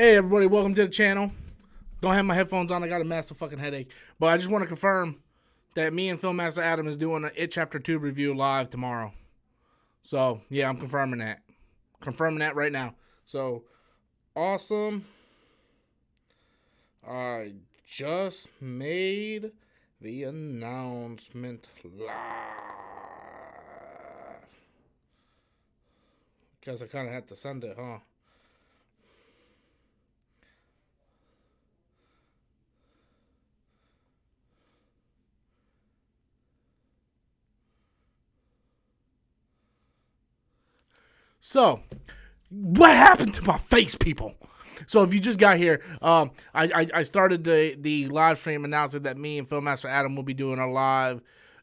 Hey everybody, welcome to the channel. Don't have my headphones on, I got a massive fucking headache. But I just want to confirm that me and Filmmaster Adam is doing an It Chapter 2 review live tomorrow. So, yeah, I'm confirming that. Confirming that right now. So, awesome. I just made the announcement live. Guess I kind of had to send it, huh? So, what happened to my face, people? So if you just got here, I started the live stream announcing that me and Filmmaster Adam will be doing a live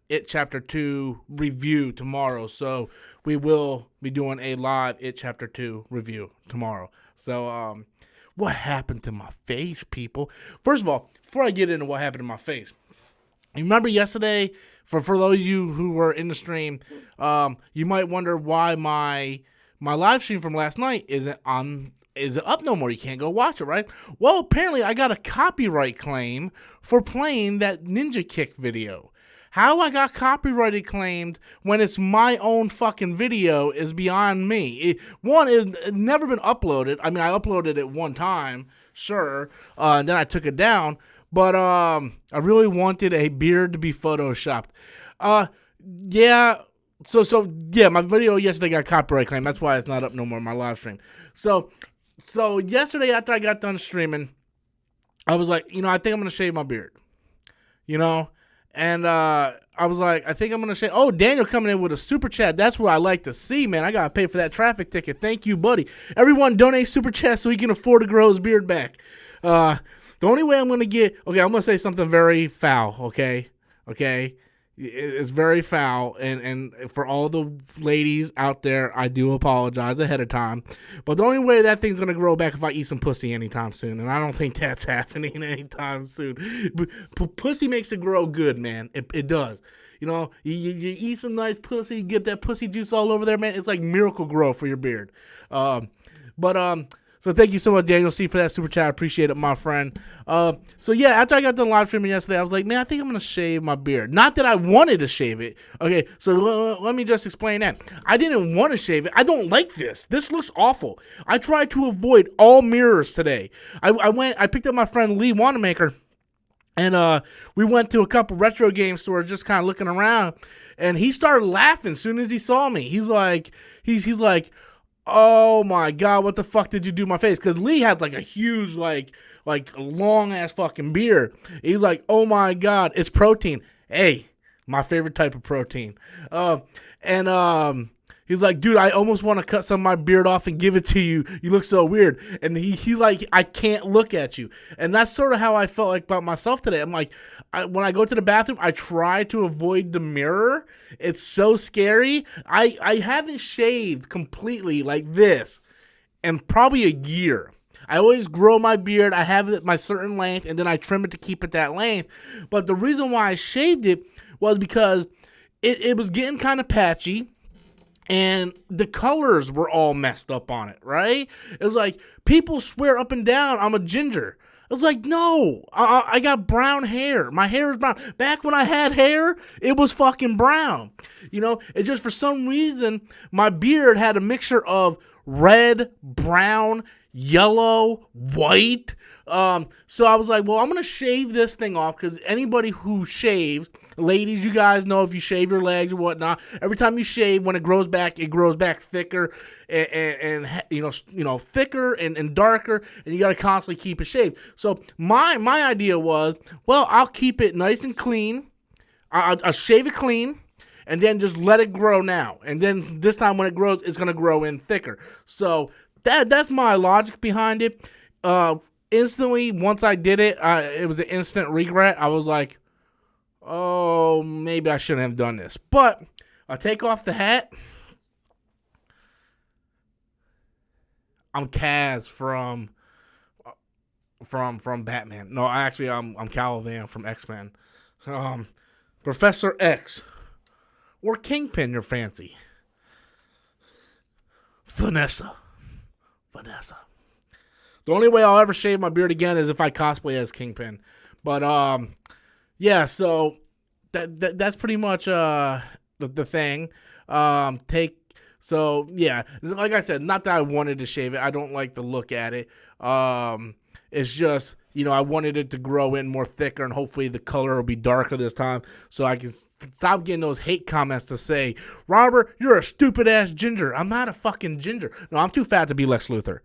It Chapter 2 review tomorrow. So we will be doing a live It Chapter 2 review tomorrow. So what happened to my face, people? First of all, before I get into what happened to my face, you remember yesterday, for those of you who were in the stream, you might wonder why my live stream from last night isn't up no more. You can't go watch it, right? Well, apparently I got a copyright claim for playing that Ninja Kick video. How I got copyrighted claimed when it's my own fucking video is beyond me. It's never been uploaded. I mean, I uploaded it one time, sure, and then I took it down. But I really wanted a beard to be photoshopped. Yeah. So yeah, my video yesterday got copyright claim. That's why it's not up no more, my live stream. So yesterday after I got done streaming, I was like, I think I'm going to shave my beard. And I was like, I think I'm going to shave. Oh, Daniel coming in with a super chat. That's what I like to see, man. I got to pay for that traffic ticket. Thank you, buddy. Everyone donate super chat so he can afford to grow his beard back. The only way I'm going to get, I'm going to say something very foul, okay? It's very foul, and for all the ladies out there, I do apologize ahead of time. But the only way that thing's going to grow back if I eat some pussy anytime soon, and I don't think that's happening anytime soon. Pussy makes it grow good, man. It does. You eat some nice pussy, get that pussy juice all over there, man. It's like miracle grow for your beard. So thank you so much, Daniel C, for that super chat. I appreciate it, my friend. So yeah, after I got done live streaming yesterday, I was like, man, I think I'm going to shave my beard. Not that I wanted to shave it. Okay, so let me just explain that. I didn't want to shave it. I don't like this. This looks awful. I tried to avoid all mirrors today. I picked up my friend Lee Wanamaker, and we went to a couple retro game stores just kind of looking around, and he started laughing as soon as he saw me. He's like, oh my God, what the fuck did you do to my face? Because Lee had like a huge, like long ass fucking beard. He's like, oh my God, it's protein. Hey, my favorite type of protein. He's like, dude, I almost want to cut some of my beard off and give it to you. You look so weird. And he's like, I can't look at you. And that's sort of how I felt like about myself today. I'm like, when I go to the bathroom, I try to avoid the mirror. It's so scary. I haven't shaved completely like this in probably a year. I always grow my beard. I have it at my certain length, and then I trim it to keep it that length. But the reason why I shaved it was because it was getting kind of patchy. And the colors were all messed up on it, right? It was like, people swear up and down I'm a ginger. I was like, no, I got brown hair. My hair is brown. Back when I had hair, it was fucking brown. It just, for some reason, my beard had a mixture of red, brown, yellow, white. So I was like, well, I'm going to shave this thing off, because anybody who shaves, ladies, you guys know, if you shave your legs or whatnot, every time you shave, when it grows back thicker and thicker and darker, and you got to constantly keep it shaved. So my idea was, well, I'll keep it nice and clean. I'll shave it clean, and then just let it grow now. And then this time when it grows, it's going to grow in thicker. So that's my logic behind it. Instantly, once I did it, it was an instant regret. I was like, oh, maybe I shouldn't have done this. But I take off the hat. I'm Kaz from Batman. No, actually, I'm Caliban from X-Men. Professor X, or Kingpin, your fancy. Vanessa. The only way I'll ever shave my beard again is if I cosplay as Kingpin. But yeah, so that's pretty much the thing. So yeah, like I said, not that I wanted to shave it. I don't like the look at it. It's just, I wanted it to grow in more thicker, and hopefully the color will be darker this time, so I can stop getting those hate comments to say, Robert, you're a stupid ass ginger. I'm not a fucking ginger. No, I'm too fat to be Lex Luthor.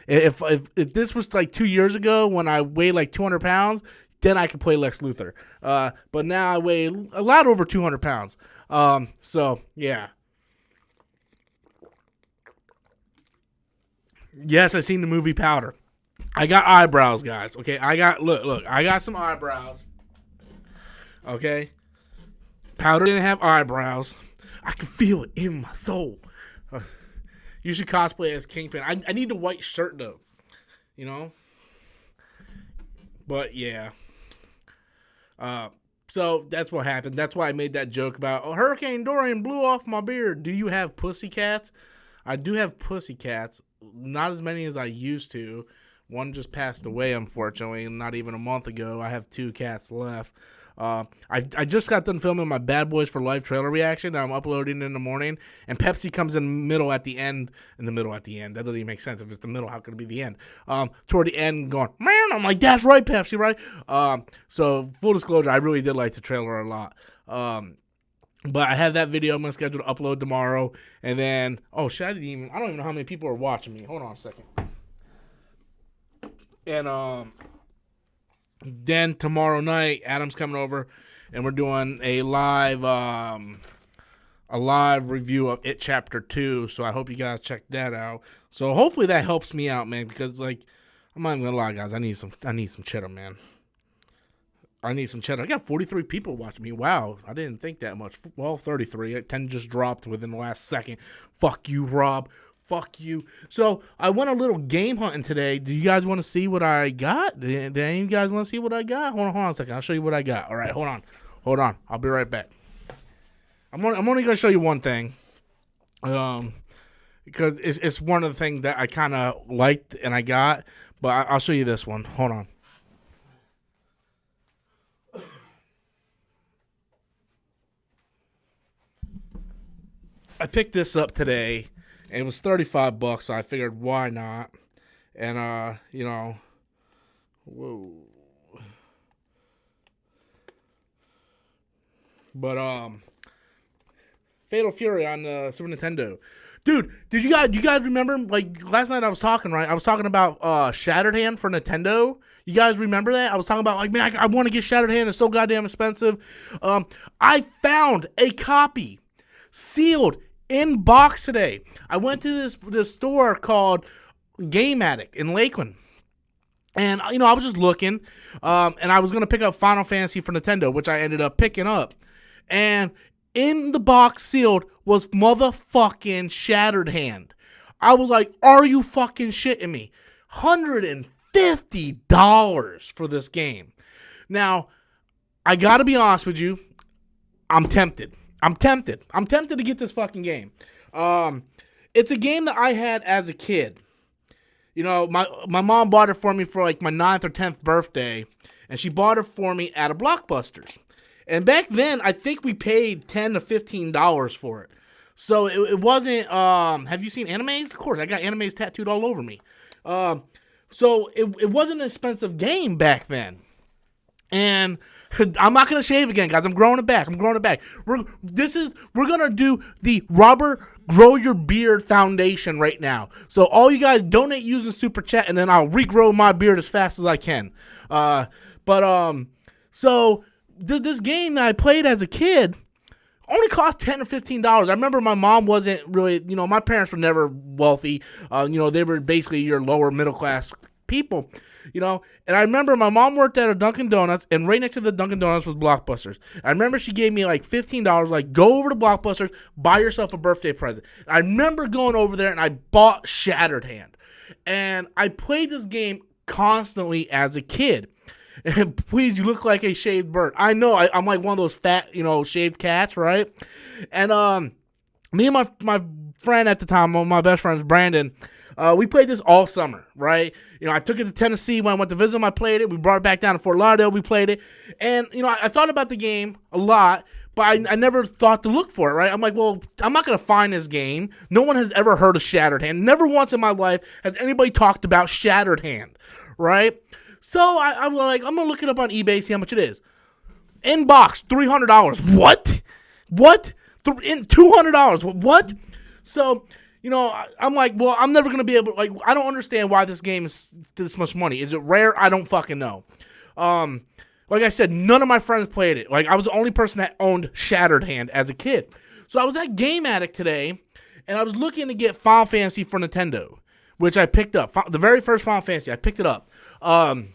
If this was like 2 years ago when I weighed like 200 pounds, then I could play Lex Luthor. But now I weigh a lot over 200 pounds. So yeah. Yes, I seen the movie Powder. I got eyebrows, guys. Okay, I got some eyebrows. Okay, Powder didn't have eyebrows. I can feel it in my soul. You should cosplay as Kingpin. I need the white shirt though, But yeah. So that's what happened. That's why I made that joke about Hurricane Dorian blew off my beard. Do you have pussycats? I do have pussycats. Not as many as I used to. One just passed away, unfortunately, not even a month ago. I have 2 cats left. I just got done filming my Bad Boys for Life trailer reaction that I'm uploading in the morning, and Pepsi comes in the middle at the end. That doesn't even make sense. If it's the middle, how could it be the end? Toward the end, going, man, I'm like, that's right, Pepsi, right? So full disclosure, I really did like the trailer a lot. But I have that video I'm going to schedule to upload tomorrow. And then, oh shit, I don't even know how many people are watching me. Hold on a second. And then tomorrow night, Adam's coming over, and we're doing a live review of It Chapter 2. So I hope you guys check that out. So hopefully that helps me out, man, because like I'm not even gonna lie, guys, I need some cheddar, man. I need some cheddar. I got 43 people watching me. Wow, I didn't think that much. Well, 33. 10 just dropped within the last second. Fuck you, Rob. Fuck you. So I went a little game hunting today. Do you guys want to see what I got? Do any of you guys want to see what I got? Hold on a second. I'll show you what I got. All right, hold on. I'll be right back. I'm only gonna show you one thing, because it's one of the things that I kind of liked and I got. But I'll show you this one. Hold on. I picked this up today, and it was $35, so I figured why not? And whoa. But Fatal Fury on the Super Nintendo. Dude, did you guys remember, like, last night I was talking about Shattered Hand for Nintendo. You guys remember that? I was talking about, like, man, I want to get Shattered Hand. It's so goddamn expensive. I found a copy sealed in box today. I went to this store called Game Addict in Lakeland. And, I was just looking, and I was going to pick up Final Fantasy for Nintendo, which I ended up picking up. And in the box sealed was motherfucking Shattered Hand. I was like, are you fucking shitting me? $150 for this game. Now, I got to be honest with you, I'm tempted. I'm tempted to get this fucking game. It's a game that I had as a kid. My mom bought it for me for like my 9th or 10th birthday, and she bought it for me at a Blockbusters. And back then, I think we paid $10 to $15 for it. So it wasn't, have you seen animes? Of course, I got animes tattooed all over me. So it wasn't an expensive game back then. And I'm not going to shave again, guys. I'm growing it back. We're going to do the Robert Grow Your Beard Foundation right now. So all you guys donate using Super Chat, and then I'll regrow my beard as fast as I can. So this game that I played as a kid only cost $10 or $15. I remember my mom wasn't really, my parents were never wealthy. They were basically your lower middle class people, and I remember my mom worked at a Dunkin' Donuts, and right next to the Dunkin' Donuts was Blockbusters. I remember she gave me like $15, like, go over to Blockbusters, buy yourself a birthday present. I remember going over there, and I bought Shattered Hand, and I played this game constantly as a kid. And please, you look like a shaved bird. I know, I'm like one of those fat, shaved cats, right? And me and my friend at the time, one of my best friends, Brandon, We played this all summer, right? I took it to Tennessee when I went to visit them. I played it. We brought it back down to Fort Lauderdale. We played it. And, I thought about the game a lot, but I never thought to look for it, right? I'm like, well, I'm not going to find this game. No one has ever heard of Shattered Hand. Never once in my life has anybody talked about Shattered Hand, right? So I'm like, I'm going to look it up on eBay, see how much it is. In box, $300. What? $200. What? So, I'm like, well, I'm never going to be able, like, I don't understand why this game is this much money. Is it rare? I don't fucking know. Like I said, none of my friends played it. Like, I was the only person that owned Shattered Hand as a kid. So I was at Game Addict today, and I was looking to get Final Fantasy for Nintendo, which I picked up. The very first Final Fantasy, I picked it up. I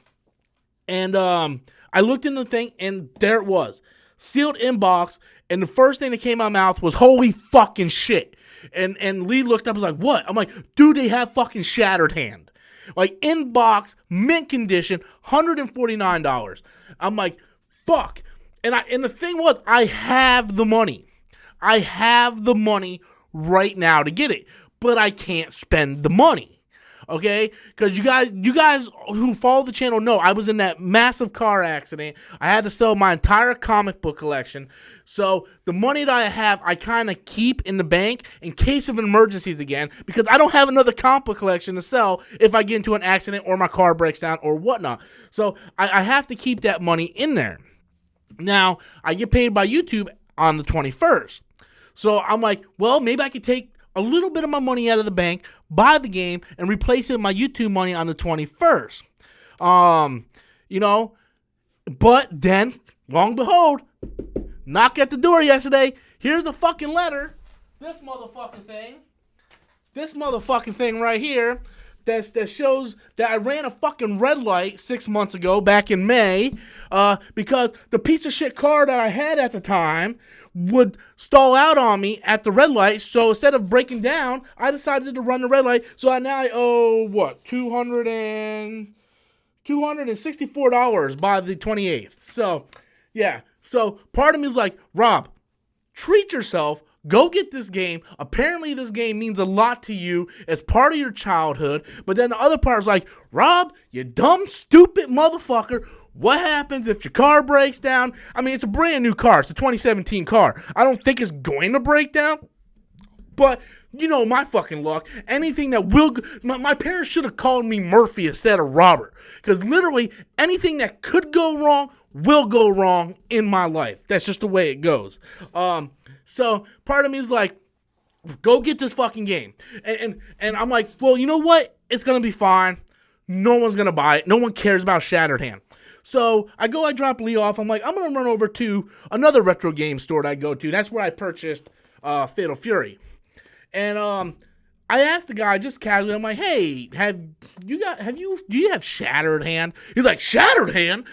looked in the thing, and there it was. Sealed in box, and the first thing that came out of my mouth was, holy fucking shit. And Lee looked up and was like, what? I'm like, dude, they have fucking Shattered Hand. Like, in box, mint condition, $149. I'm like, fuck. And the thing was, I have the money. I have the money right now to get it. But I can't spend the money. Okay? Because you guys who follow the channel know I was in that massive car accident. I had to sell my entire comic book collection. So the money that I have, I kind of keep in the bank in case of emergencies again. Because I don't have another comic book collection to sell if I get into an accident or my car breaks down or whatnot. So I have to keep that money in there. Now, I get paid by YouTube on the 21st. So I'm like, well, maybe I could take a little bit of my money out of the bank, buy the game, and replace it with my YouTube money on the 21st. But then, long and behold, knock at the door yesterday. Here's a fucking letter. This motherfucking thing right here that shows that I ran a fucking red light 6 months ago, back in May, because the piece of shit car that I had at the time would stall out on me at the red light. So instead of breaking down, I decided to run the red light. So now I owe what, $264 by the 28th. So yeah. So part of me is like, Rob, treat yourself. Go get this game. Apparently this game means a lot to you. It's part of your childhood. But then the other part is like, Rob, you dumb, stupid motherfucker. What happens if your car breaks down? I mean, it's a brand new car. It's a 2017 car. I don't think it's going to break down. But, my fucking luck. Anything that will... My parents should have called me Murphy instead of Robert. Because literally, anything that could go wrong will go wrong in my life. That's just the way it goes. So, part of me is like, go get this fucking game. And I'm like, well, you know what? It's going to be fine. No one's going to buy it. No one cares about Shattered Hand. So I drop Lee off. I'm like, I'm going to run over to another retro game store that I go to. That's where I purchased Fatal Fury. And I asked the guy just casually, I'm like, hey, do you have Shattered Hand? He's like, Shattered Hand?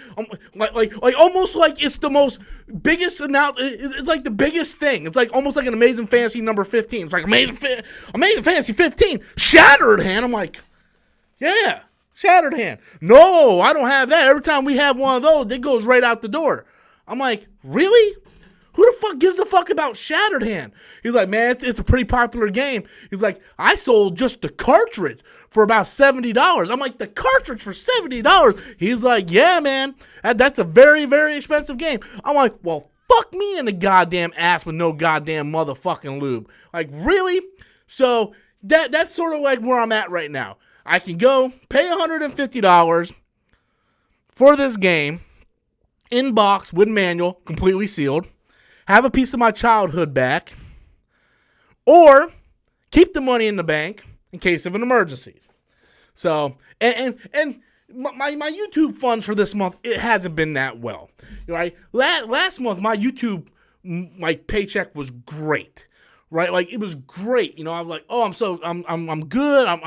Like almost like it's the most biggest it's like the biggest thing. It's like almost like an Amazing Fantasy number 15. It's like Amazing Fantasy 15, Shattered Hand. I'm like, yeah. Shattered Hand. No, I don't have that. Every time we have one of those, it goes right out the door. I'm like, really? Who the fuck gives a fuck about Shattered Hand? He's like, man, it's a pretty popular game. He's like, I sold just the cartridge for about $70. I'm like, the cartridge for $70? He's like, yeah, man, that's a very, very expensive game. I'm like, well, fuck me in the goddamn ass with no goddamn motherfucking lube. Like, really? So that's sort of like where I'm at right now. I can go pay $150 for this game, in box with manual, completely sealed, have a piece of my childhood back, or keep the money in the bank in case of an emergency. So, and my YouTube funds for this month, it hasn't been that well. Last month my YouTube paycheck was great. Right, like it was great. I'm like, oh, I'm good.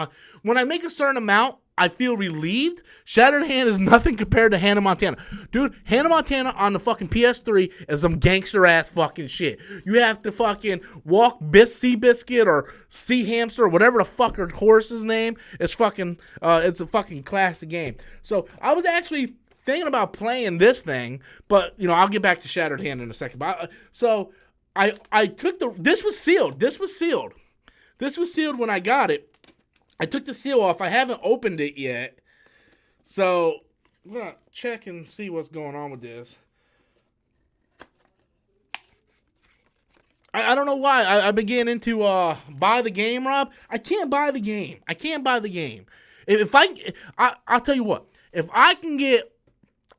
When I make a certain amount, I feel relieved. Shattered Hand is nothing compared to Hannah Montana, dude. Hannah Montana on the fucking PS3 is some gangster ass fucking shit. You have to fucking walk Seabiscuit or Sea Hamster or whatever the fuck her horse's name. It's a fucking classic game. So I was actually thinking about playing this thing, but I'll get back to Shattered Hand in a second. I took this was sealed when I got it. I took the seal off. I haven't opened it yet. So I'm going to check and see what's going on with this. I don't know why. I've been getting into buy the game, Rob. I can't buy the game. If I'll tell you what. If I can get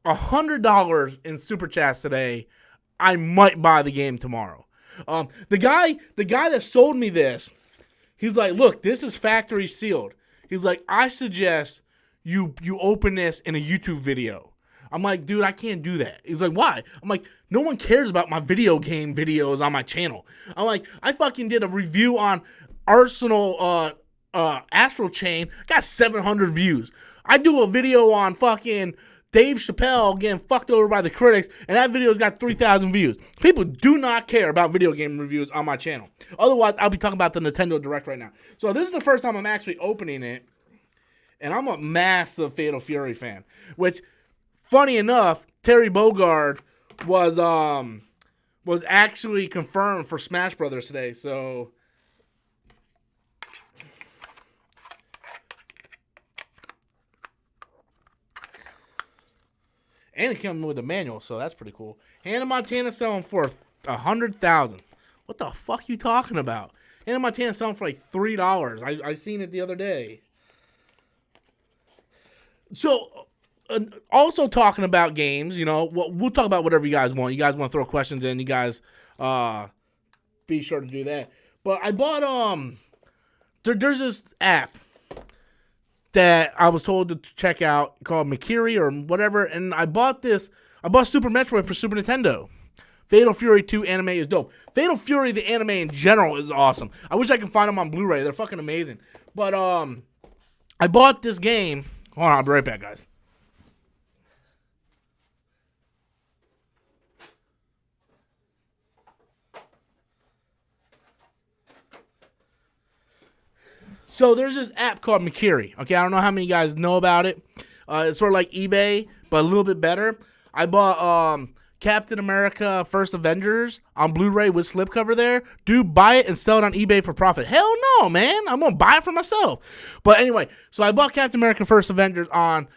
$100 in super chats today, I might buy the game tomorrow. The guy that sold me this, he's like, look, this is factory sealed. He's like, I suggest you open this in a YouTube video. I'm like, dude, I can't do that. He's like, why? I'm like, no one cares about my video game videos on my channel. I'm like, I fucking did a review on Arsenal Astral Chain. Got 700 views. I do a video on fucking Dave Chappelle getting fucked over by the critics, and that video's got 3,000 views. People do not care about video game reviews on my channel. Otherwise, I'll be talking about the Nintendo Direct right now. So this is the first time I'm actually opening it, and I'm a massive Fatal Fury fan, which, funny enough, Terry Bogard was actually confirmed for Smash Brothers today. So and it came with a manual, so that's pretty cool. Hannah Montana selling for $100,000. What the fuck you talking about? Hannah Montana selling for like $3. I seen it the other day. So, also talking about games, you know, we'll talk about whatever you guys want. You guys want to throw questions in, you guys be sure to do that. But I bought, there's this app that I was told to check out called Mikiri or whatever, and I bought Super Metroid for Super Nintendo. Fatal Fury 2 anime is dope. Fatal Fury, the anime in general, is awesome. I wish I could find them on Blu-ray. They're fucking amazing. But I bought this game. Hold on, I'll be right back, guys. So there's this app called Mikiri. Okay, I don't know how many of you guys know about it. It's sort of like eBay, but a little bit better. I bought Captain America First Avengers on Blu-ray with slipcover there. Dude, buy it and sell it on eBay for profit. Hell no, man. I'm going to buy it for myself. But anyway, so I bought Captain America First Avengers on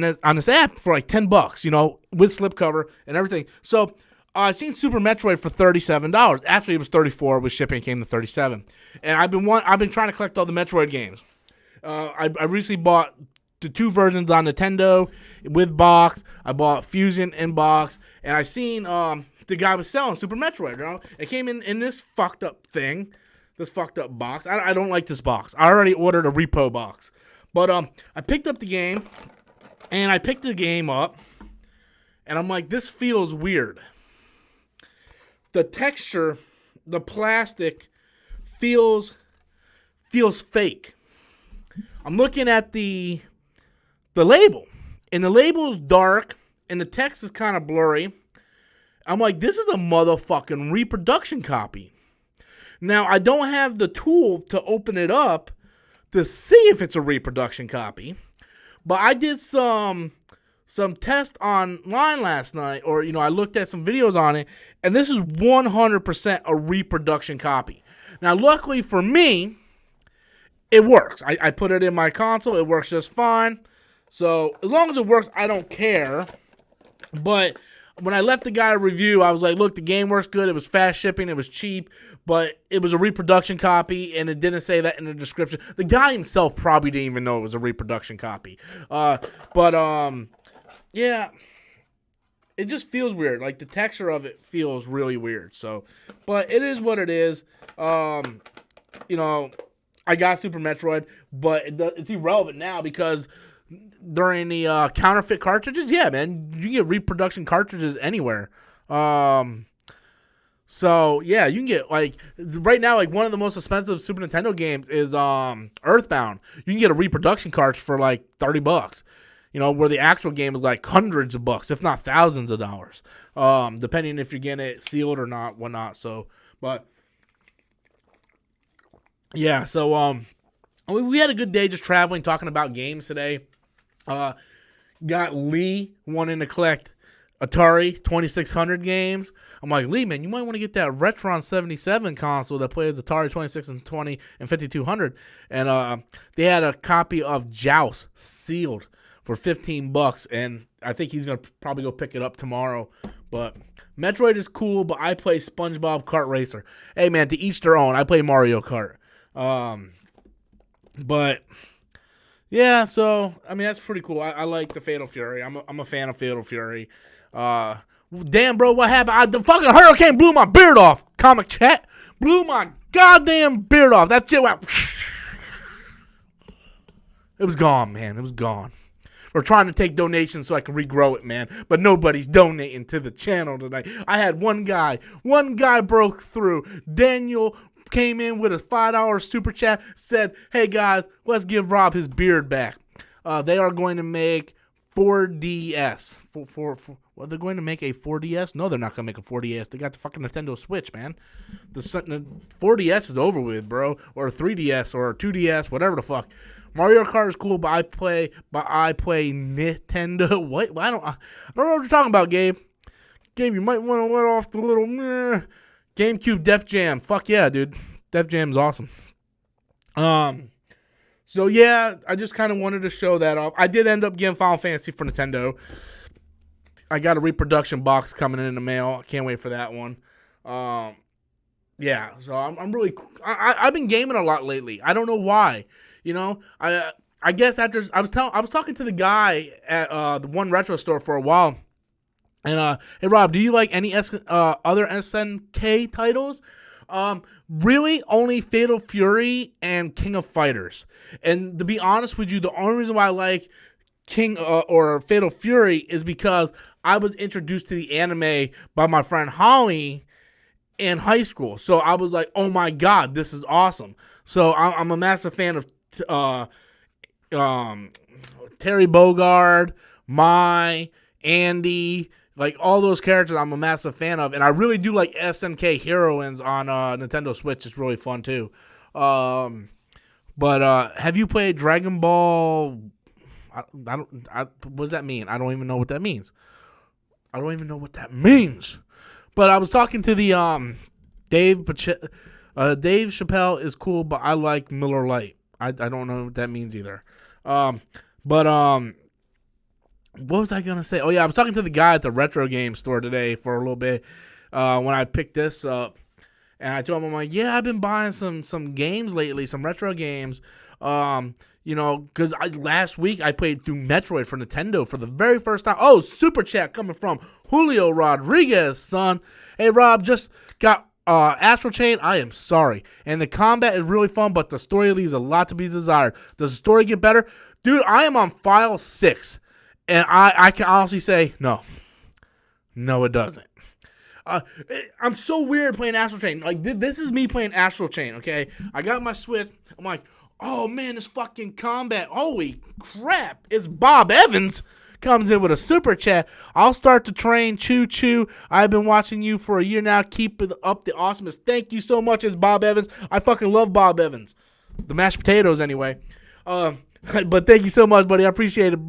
this app for like $10, you know, with slipcover and everything. So I seen Super Metroid for $37. Actually, it was $34 with shipping. It came to $37. And I've been trying to collect all the Metroid games. I recently bought the 2 versions on Nintendo with box. I bought Fusion in box, and I seen the guy was selling Super Metroid. You know, it came in this fucked up thing, this fucked up box. I don't like this box. I already ordered a repo box, but I picked up the game, and I picked the game up, and I'm like, this feels weird. The texture, the plastic feels fake. I'm looking at the label, and the label is dark, and the text is kind of blurry. I'm like, this is a motherfucking reproduction copy. Now, I don't have the tool to open it up to see if it's a reproduction copy, but I did some test online last night, or, you know, I looked at some videos on it, and this is 100% a reproduction copy. Now, luckily for me, it works. I put it in my console. It works just fine. So, as long as it works, I don't care. But when I left the guy a review, I was like, look, the game works good. It was fast shipping. It was cheap. But it was a reproduction copy, and it didn't say that in the description. The guy himself probably didn't even know it was a reproduction copy. Yeah, it just feels weird. Like, the texture of it feels really weird. So, but it is what it is. You know, I got Super Metroid, but it's irrelevant now because during the counterfeit cartridges, yeah, man, you can get reproduction cartridges anywhere. So, yeah, you can get, like, right now, like, one of the most expensive Super Nintendo games is Earthbound. You can get a reproduction cartridge for, like, $30. You know, where the actual game is like hundreds of bucks, if not thousands of dollars, depending if you're getting it sealed or not, whatnot. So, but yeah, so we had a good day just traveling, talking about games today. Got Lee wanting to collect Atari 2600 games. I'm like, Lee, man, you might want to get that Retron 77 console that plays Atari 26 and 20 and 5200. And they had a copy of Joust sealed for $15, and I think he's gonna probably go pick it up tomorrow. But Metroid is cool, but I play SpongeBob Kart Racer. Hey, man, to each their own. I play Mario Kart. But yeah, so I mean that's pretty cool. I like the Fatal Fury. I'm a fan of Fatal Fury. Damn, bro, what happened? The fucking hurricane blew my beard off. Comic chat blew my goddamn beard off. That shit went. It was gone, man. It was gone. We're trying to take donations so I can regrow it, man. But nobody's donating to the channel tonight. I had one guy broke through. Daniel came in with a $5 super chat, said, hey guys, let's give Rob his beard back. They are going to make 4DS. Well, they're going to make a 4DS? No, they're not going to make a 4DS. They got the fucking Nintendo Switch, man. The 4DS is over with, bro. Or 3DS or 2DS, whatever the fuck. Mario Kart is cool, but I play Nintendo. What? I don't know what you're talking about, Gabe. Gabe, you might want to let off the little GameCube Def Jam. Fuck yeah, dude. Def Jam's awesome. So yeah, I just kind of wanted to show that off. I did end up getting Final Fantasy for Nintendo. I got a reproduction box coming in the mail. I can't wait for that one. Yeah, so I'm really. I've been gaming a lot lately. I don't know why. You know, I guess after I was talking to the guy at the One Retro store for a while, and hey Rob, do you like any other SNK titles? Really only Fatal Fury and King of Fighters. And to be honest with you, the only reason why I like King or Fatal Fury is because I was introduced to the anime by my friend Holly in high school. So I was like, oh my god, this is awesome. So I'm a massive fan of Terry Bogard, Andy, like all those characters I'm a massive fan of. And I really do like SNK Heroines on Nintendo Switch. It's really fun too. But have you played Dragon Ball? What does that mean? I don't even know what that means. But I was talking to the Dave Chappelle is cool, but I like Miller Lite. I don't know what that means either. But what was I gonna say? Oh yeah, I was talking to the guy at the retro game store today for a little bit when I picked this up, and I told him, I'm like, yeah, I've been buying some games lately, some retro games. You know, because last week I played through Metroid for Nintendo for the very first time. Oh, super chat coming from Julio Rodriguez, son. Hey Rob, just got Astral Chain. I am sorry, and the combat is really fun, but the story leaves a lot to be desired. Does the story get better? Dude, I am on file 6, and I can honestly say no, it doesn't. I'm so weird playing Astral Chain. Like this is me playing Astral Chain. Okay, I got my Switch. I'm like, oh man, this fucking combat. Holy crap! It's Bob Evans comes in with a super chat. I'll start to train. Choo choo. I've been watching you for a year now. Keep it up the awesomeness. Thank you so much. It's Bob Evans. I fucking love Bob Evans. The mashed potatoes, anyway. But thank you so much, buddy. I appreciate it.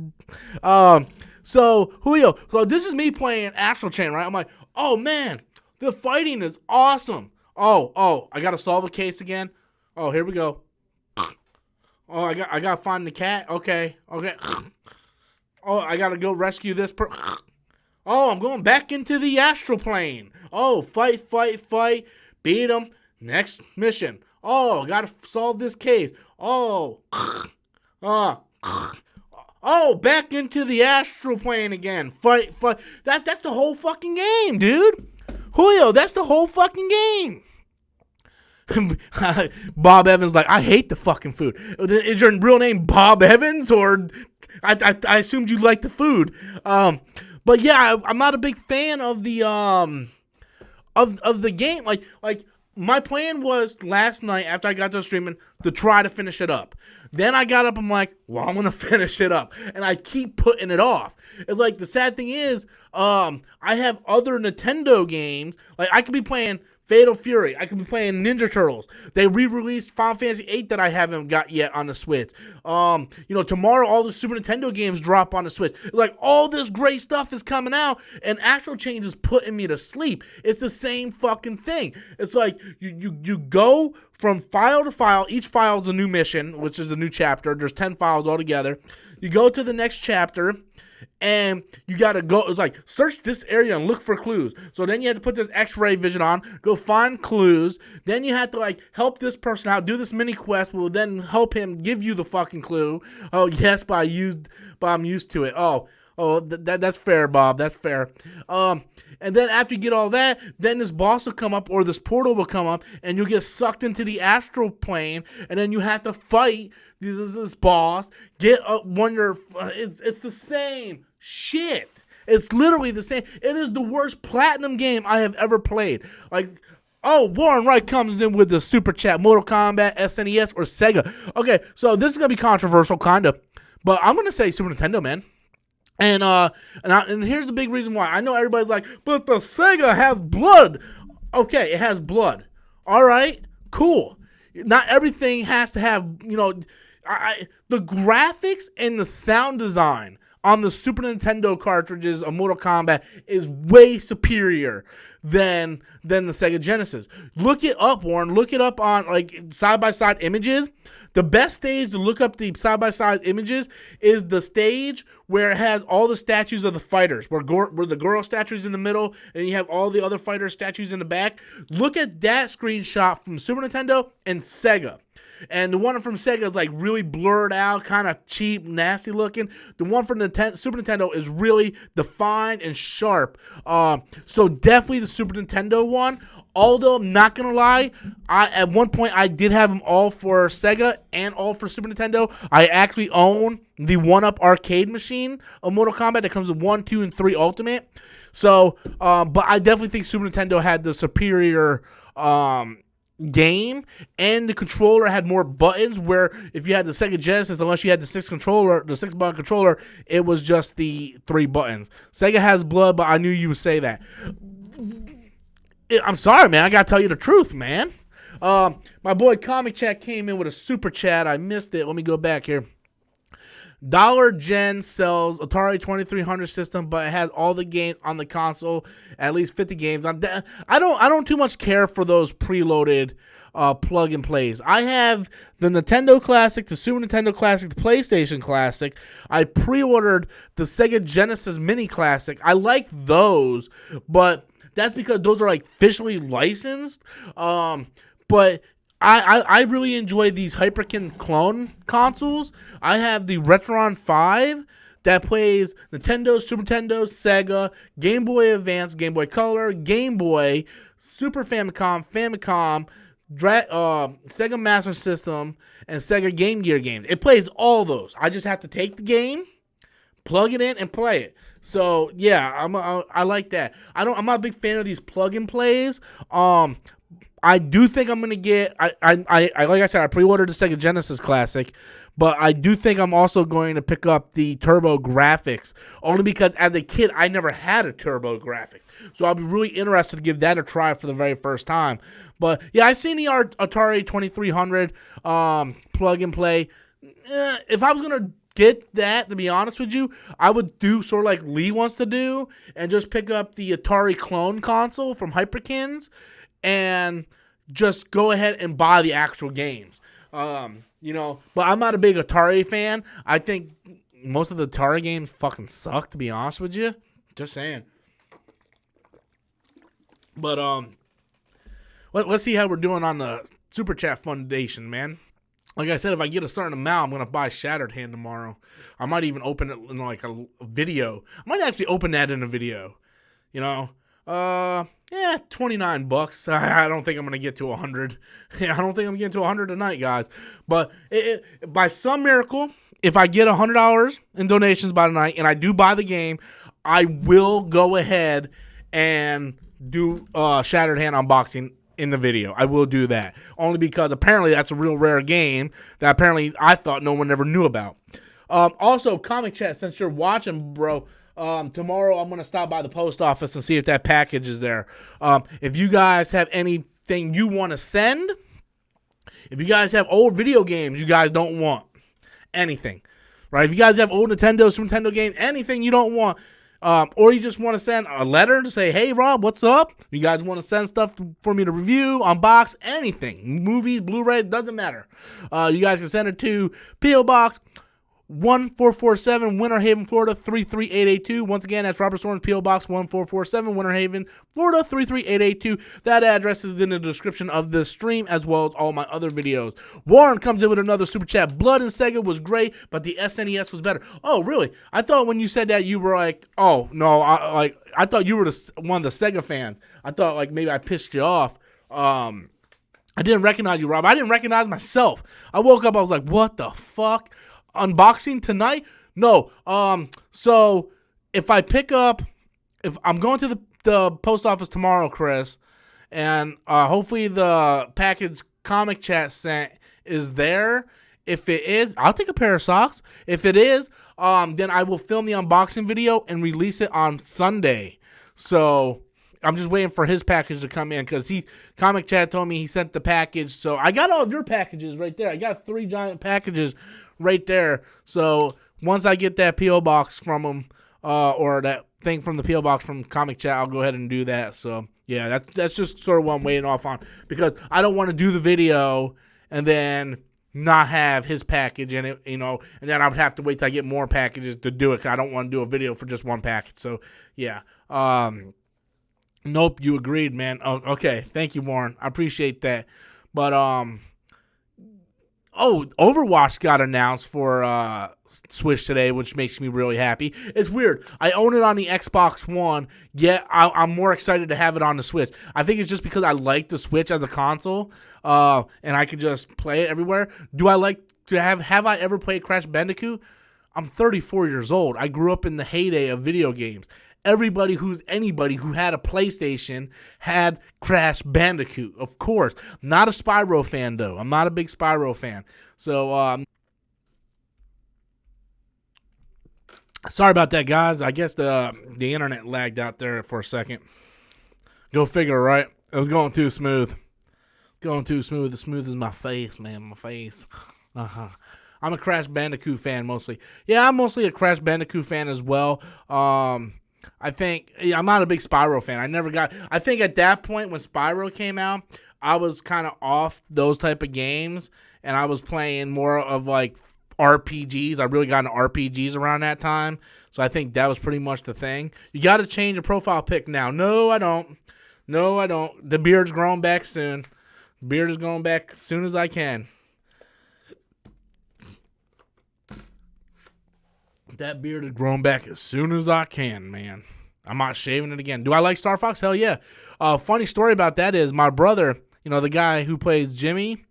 So Julio, so this is me playing Astral Chain, right? I'm like, oh man, the fighting is awesome. Oh, I gotta solve a case again. Oh, here we go. Oh, I gotta find the cat. Okay. Oh, I gotta go rescue this Oh, I'm going back into the astral plane. Oh, fight. Beat him. Next mission. Oh, gotta solve this case. Oh, back into the astral plane again. Fight. That's the whole fucking game, dude. Julio, that's the whole fucking game. Bob Evans like, I hate the fucking food. Is your real name Bob Evans, or I assumed you liked the food? But yeah, I'm not a big fan of the of the game. Like my plan was last night after I got done streaming to try to finish it up. Then I got up, I'm like, well, I'm gonna finish it up, and I keep putting it off. It's like the sad thing is, I have other Nintendo games. Like I could be playing Fatal Fury. I could be playing Ninja Turtles. They re-released Final Fantasy VIII that I haven't got yet on the Switch. Tomorrow all the Super Nintendo games drop on the Switch. Like, all this great stuff is coming out, and Astral Chain is putting me to sleep. It's the same fucking thing. It's like you go from file to file. Each file is a new mission, which is a new chapter. There's 10 files altogether. You go to the next chapter, and you gotta go. It's like, search this area and look for clues. So then you have to put this X-ray vision on, go find clues. Then you have to like help this person out, do this mini quest. Will then help him give you the fucking clue. Oh yes, but I'm used to it. That's fair, Bob. That's fair. And then after you get all that, then this boss will come up, or this portal will come up, and you'll get sucked into the astral plane, and then you have to fight this boss. Get up, wonder. It's the same shit. It's literally the same. It is the worst platinum game I have ever played. Like, oh, Warren Wright comes in with the super chat. Mortal Kombat, SNES, or Sega. Okay, so this is gonna be controversial, kind of, but I'm gonna say Super Nintendo, man. And here's the big reason why. I know everybody's like, but the Sega has blood. Okay, it has blood. All right, cool. Not everything has to have, the graphics and the sound design on the Super Nintendo cartridges of Mortal Kombat is way superior than the Sega Genesis. Look it up, Warren. Look it up on like side-by-side images. The best stage to look up the side-by-side images is the stage where it has all the statues of the fighters, where the Goro statues in the middle, and you have all the other fighter statues in the back. Look at that screenshot from Super Nintendo and Sega. And the one from Sega is like really blurred out, kind of cheap, nasty looking. The one from the Super Nintendo is really defined and sharp. So definitely the Super Nintendo one. Although, I'm not going to lie, at one point I did have them all for Sega and all for Super Nintendo. I actually own the 1-Up arcade machine of Mortal Kombat that comes with 1, 2, and 3 Ultimate. So, but I definitely think Super Nintendo had the superior game, and the controller had more buttons, where if you had the Sega Genesis, unless you had the 6-button controller, it was just the 3 buttons. Sega has blood, but I knew you would say that. I'm sorry, man. I gotta tell you the truth, man. My boy Comic Chat came in with a super chat. I missed it. Let me go back here. Dollar Gen sells Atari 2300 system, but it has all the games on the console, at least 50 games. I don't too much care for those preloaded plug and plays. I have the Nintendo Classic, the Super Nintendo Classic, the PlayStation Classic. I pre-ordered the Sega Genesis Mini Classic. I like those, but that's because those are like officially licensed. But I really enjoy these Hyperkin clone consoles. I have the Retron 5 that plays Nintendo, Super Nintendo, Sega, Game Boy Advance, Game Boy Color, Game Boy, Super Famicom, Sega Master System, and Sega Game Gear games. It plays all those. I just have to take the game, plug it in, and play it. So yeah, I like that. I'm not a big fan of these plug and plays. I do think I'm gonna get. I like I said, I pre-ordered the Sega Genesis Classic, but I do think I'm also going to pick up the Turbo Graphics, only because as a kid I never had a Turbo Graphic, so I'll be really interested to give that a try for the very first time. But yeah, I seen the Atari 2300 plug and play. If I was gonna get that, to be honest with you, I would do sort of like Lee wants to do and just pick up the Atari clone console from Hyperkins and just go ahead and buy the actual games. But I'm not a big Atari fan. I think most of the Atari games fucking suck, to be honest with you. Just saying. But let's see how we're doing on the Super Chat Foundation, man. Like I said, if I get a certain amount, I'm going to buy Shattered Hand tomorrow. I might even open it in like a video. I might actually open that in a video. $29. I don't think I'm going to get to 100. I don't think I'm getting to 100 tonight, guys. But by some miracle, if I get $100 in donations by tonight and I do buy the game, I will go ahead and do Shattered Hand unboxing in the video. I will do that. Only because apparently that's a real rare game that apparently I thought no one ever knew about. Also, Comic Chat, since you're watching, bro, Tomorrow I'm gonna stop by the post office and see if that package is there. If you guys have anything you want to send, if you guys have old video games you guys don't want, anything, right? If you guys have old Nintendo, Super Nintendo games, anything you don't want, or you just want to send a letter to say, hey, Rob, what's up? You guys want to send stuff for me to review, unbox, anything, movies, Blu-ray, doesn't matter. You guys can send it to P.O. Box 1447, Winter Haven, Florida 33882. Once again, that's Robert Storms, P.O. Box 1447, Winter Haven, Florida 33882. That address is in the description of this stream, as well as all my other videos. Warren comes in with another super chat. Blood and Sega was great, but the SNES was better. Oh, really? I thought when you said that you were like, oh no, I thought you were one of the Sega fans. I thought like maybe I pissed you off. I didn't recognize you, Rob. I didn't recognize myself. I woke up, I was like, what the fuck? Unboxing tonight? No. So if I'm going to the post office tomorrow, Chris, and hopefully the package Comic Chat sent is there. If it is, I'll take a pair of socks. If it is, then I will film the unboxing video and release it on Sunday. So I'm just waiting for his package to come in because Comic Chat told me he sent the package. So I got all of your packages right there. I got 3 giant packages right there. So once I get that P.O. box from him, or that thing from the P.O. box from Comic Chat, I'll go ahead and do that. So yeah, that's just sort of what I'm waiting off on, because I don't want to do the video and then not have his package in it, and then I would have to wait till I get more packages to do it, because I don't want to do a video for just one package. So yeah. Nope, you agreed, man. Oh, okay, thank you, Warren. I appreciate that. But Overwatch got announced for Switch today, which makes me really happy. It's weird. I own it on the Xbox One, yet I'm more excited to have it on the Switch. I think it's just because I like the Switch as a console, and I can just play it everywhere. Do I like to have I ever played Crash Bandicoot? I'm 34 years old. I grew up in the heyday of video games. Anybody who had a PlayStation had Crash Bandicoot, of course. Not a Spyro fan, though. I'm not a big Spyro fan. So, sorry about that, guys. I guess the internet lagged out there for a second. Go figure, right? It was going too smooth. It's going too smooth. As smooth as my face, man. My face. I'm a Crash Bandicoot fan mostly. Yeah, I'm mostly a Crash Bandicoot fan as well. I think I'm not a big Spyro fan. I think at that point when Spyro came out, I was kind of off those type of games, and I was playing more of like RPGs. I really got into RPGs around that time, so I think that was pretty much the thing. You got to change your profile pic now. No, I don't. The beard's growing back soon. Beard is growing back as soon as I can. That beard is growing back as soon as I can, man. I'm not shaving it again. Do I like Star Fox? Hell yeah. Funny story about that is my brother, the guy who plays Jimmy,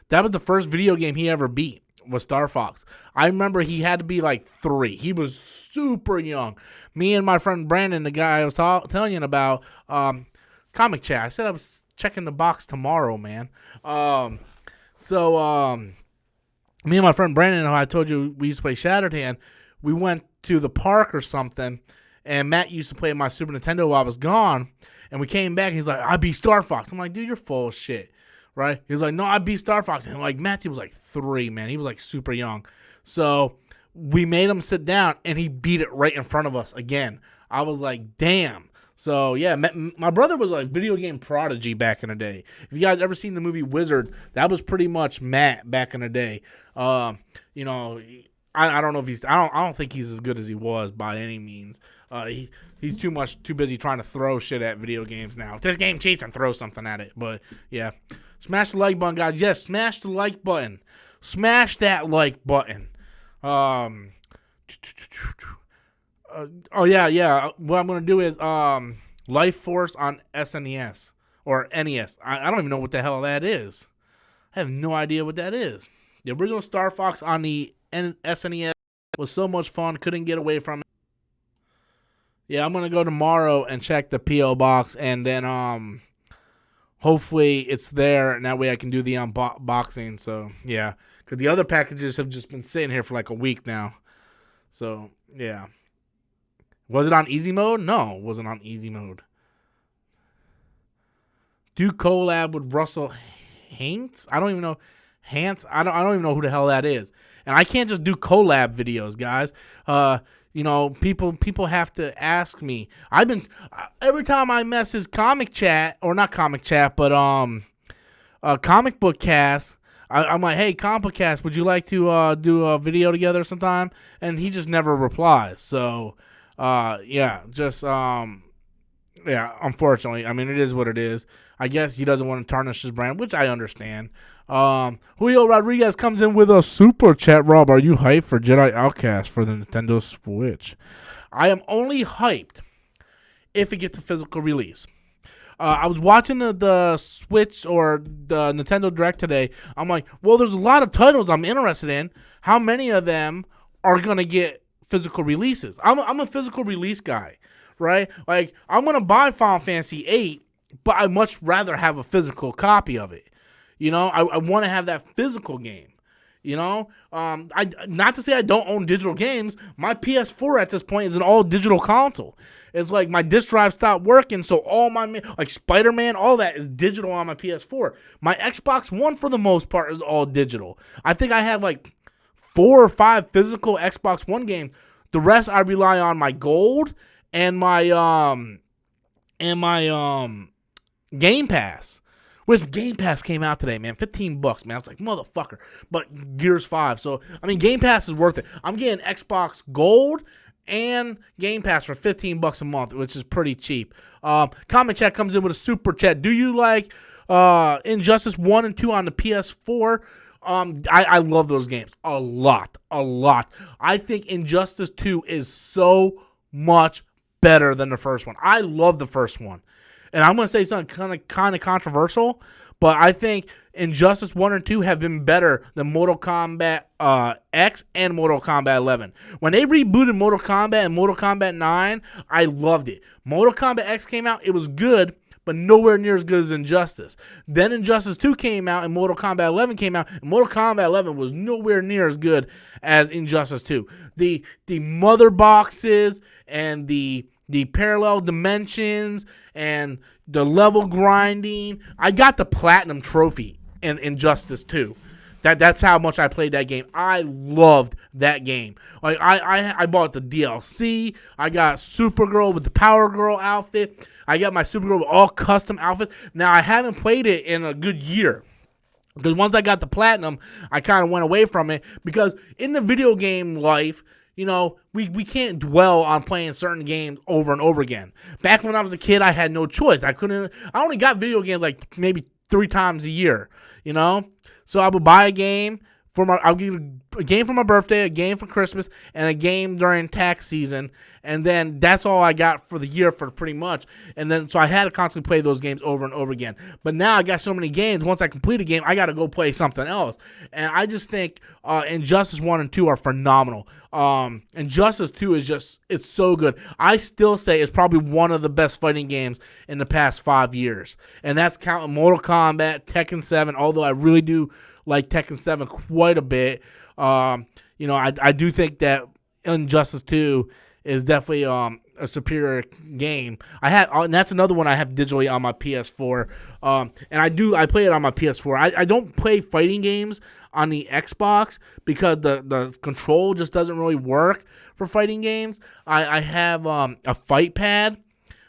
that was the first video game he ever beat, was Star Fox. I remember he had to be like 3. He was super young. Me and my friend Brandon, the guy I was telling you about, Comic Chat. I said I was checking the box tomorrow, man. So me and my friend Brandon, who I told you we used to play Shattered Hand, we went to the park or something, and Matt used to play my Super Nintendo while I was gone, and we came back, and he's like, I beat Star Fox. I'm like, dude, you're full of shit, right? He was like, no, I beat Star Fox. And I'm like, Matthew was like 3, man. He was like super young. So we made him sit down, and he beat it right in front of us again. I was like, damn. So, yeah, my brother was a video game prodigy back in the day. If you guys ever seen the movie Wizard, that was pretty much Matt back in the day. I don't know if I don't think he's as good as he was by any means. He's too busy trying to throw shit at video games now. This game cheats and throw something at it. But yeah, smash the like button, guys. Yes, smash the like button. Smash that like button. Oh yeah. What I'm gonna do is Life Force on SNES or NES. I don't even know what the hell that is. I have no idea what that is. The original Star Fox on the SNES was so much fun. Couldn't get away from it. Yeah, I'm gonna go tomorrow and check the P.O. box, and then hopefully it's there, and that way I can do the unboxing. So yeah, because the other packages have just been sitting here for like a week now. So yeah. Was it on easy mode? No, it wasn't on easy mode. Do collab with Russell Hantz? I don't even know. Hantz? I don't even know who the hell that is. And I can't just do collab videos, guys. People have to ask me. I've been every time I message Comic Chat, or not Comic Chat, but Comic Book Cast. I'm like, hey, Comic Book Cast, would you like to do a video together sometime? And he just never replies. So, unfortunately, I mean, it is what it is. I guess he doesn't want to tarnish his brand, which I understand. Julio Rodriguez comes in with a super chat. Rob, are you hyped for Jedi Outcast for the Nintendo Switch? I am only hyped if it gets a physical release. I was watching the Switch or the Nintendo Direct today. I'm like, well, there's a lot of titles I'm interested in. How many of them are going to get physical releases? I'm a physical release guy, right? Like, I'm going to buy Final Fantasy VIII, but I'd much rather have a physical copy of it. You know, I want to have that physical game. You know, not to say I don't own digital games. My PS4 at this point is an all digital console. It's like my disc drive stopped working, so all my like Spider-Man, all that is digital on my PS4. My Xbox One, for the most part, is all digital. I think I have like 4 or 5 physical Xbox One games. The rest I rely on my Gold and my Game Pass. Which Game Pass came out today, man. $15, man. I was like, motherfucker. But Gears 5. So, I mean, Game Pass is worth it. I'm getting Xbox Gold and Game Pass for $15 a month, which is pretty cheap. Comment Chat comes in with a super chat. Do you like Injustice 1 and 2 on the PS4? I love those games a lot. I think Injustice 2 is so much better than the first one. I love the first one. And I'm going to say something kind of controversial, but I think Injustice 1 and 2 have been better than Mortal Kombat X and Mortal Kombat 11. When they rebooted Mortal Kombat and Mortal Kombat 9, I loved it. Mortal Kombat X came out, it was good, but nowhere near as good as Injustice. Then Injustice 2 came out and Mortal Kombat 11 came out, and Mortal Kombat 11 was nowhere near as good as Injustice 2. The mother boxes and the parallel dimensions and the level grinding. I got the platinum trophy in Injustice 2. That's how much I played that game. I loved that game. Like I bought the DLC. I got Supergirl with the Power Girl outfit. I got my Supergirl with all custom outfits. Now I haven't played it in a good year. Because once I got the platinum, I kind of went away from it. Because in the video game life, you know, we can't dwell on playing certain games over and over again. Back when I was a kid, I had no choice. I only got video games like maybe 3 times a year, you know? So I would buy a game I'll get a game for my birthday, a game for Christmas, and a game during tax season, and then that's all I got for the year for pretty much. And then so I had to constantly play those games over and over again. But now I got so many games. Once I complete a game, I got to go play something else. And I just think Injustice 1 and 2 are phenomenal. Injustice 2 is it's so good. I still say it's probably one of the best fighting games in the past 5 years. And that's counting Mortal Kombat, Tekken 7, although I really do like Tekken 7 quite a bit. I do think that Injustice 2 is definitely a superior game. And that's another one I have digitally on my PS4. And I play it on my PS4. I don't play fighting games on the Xbox because the control just doesn't really work for fighting games. I have a fight pad,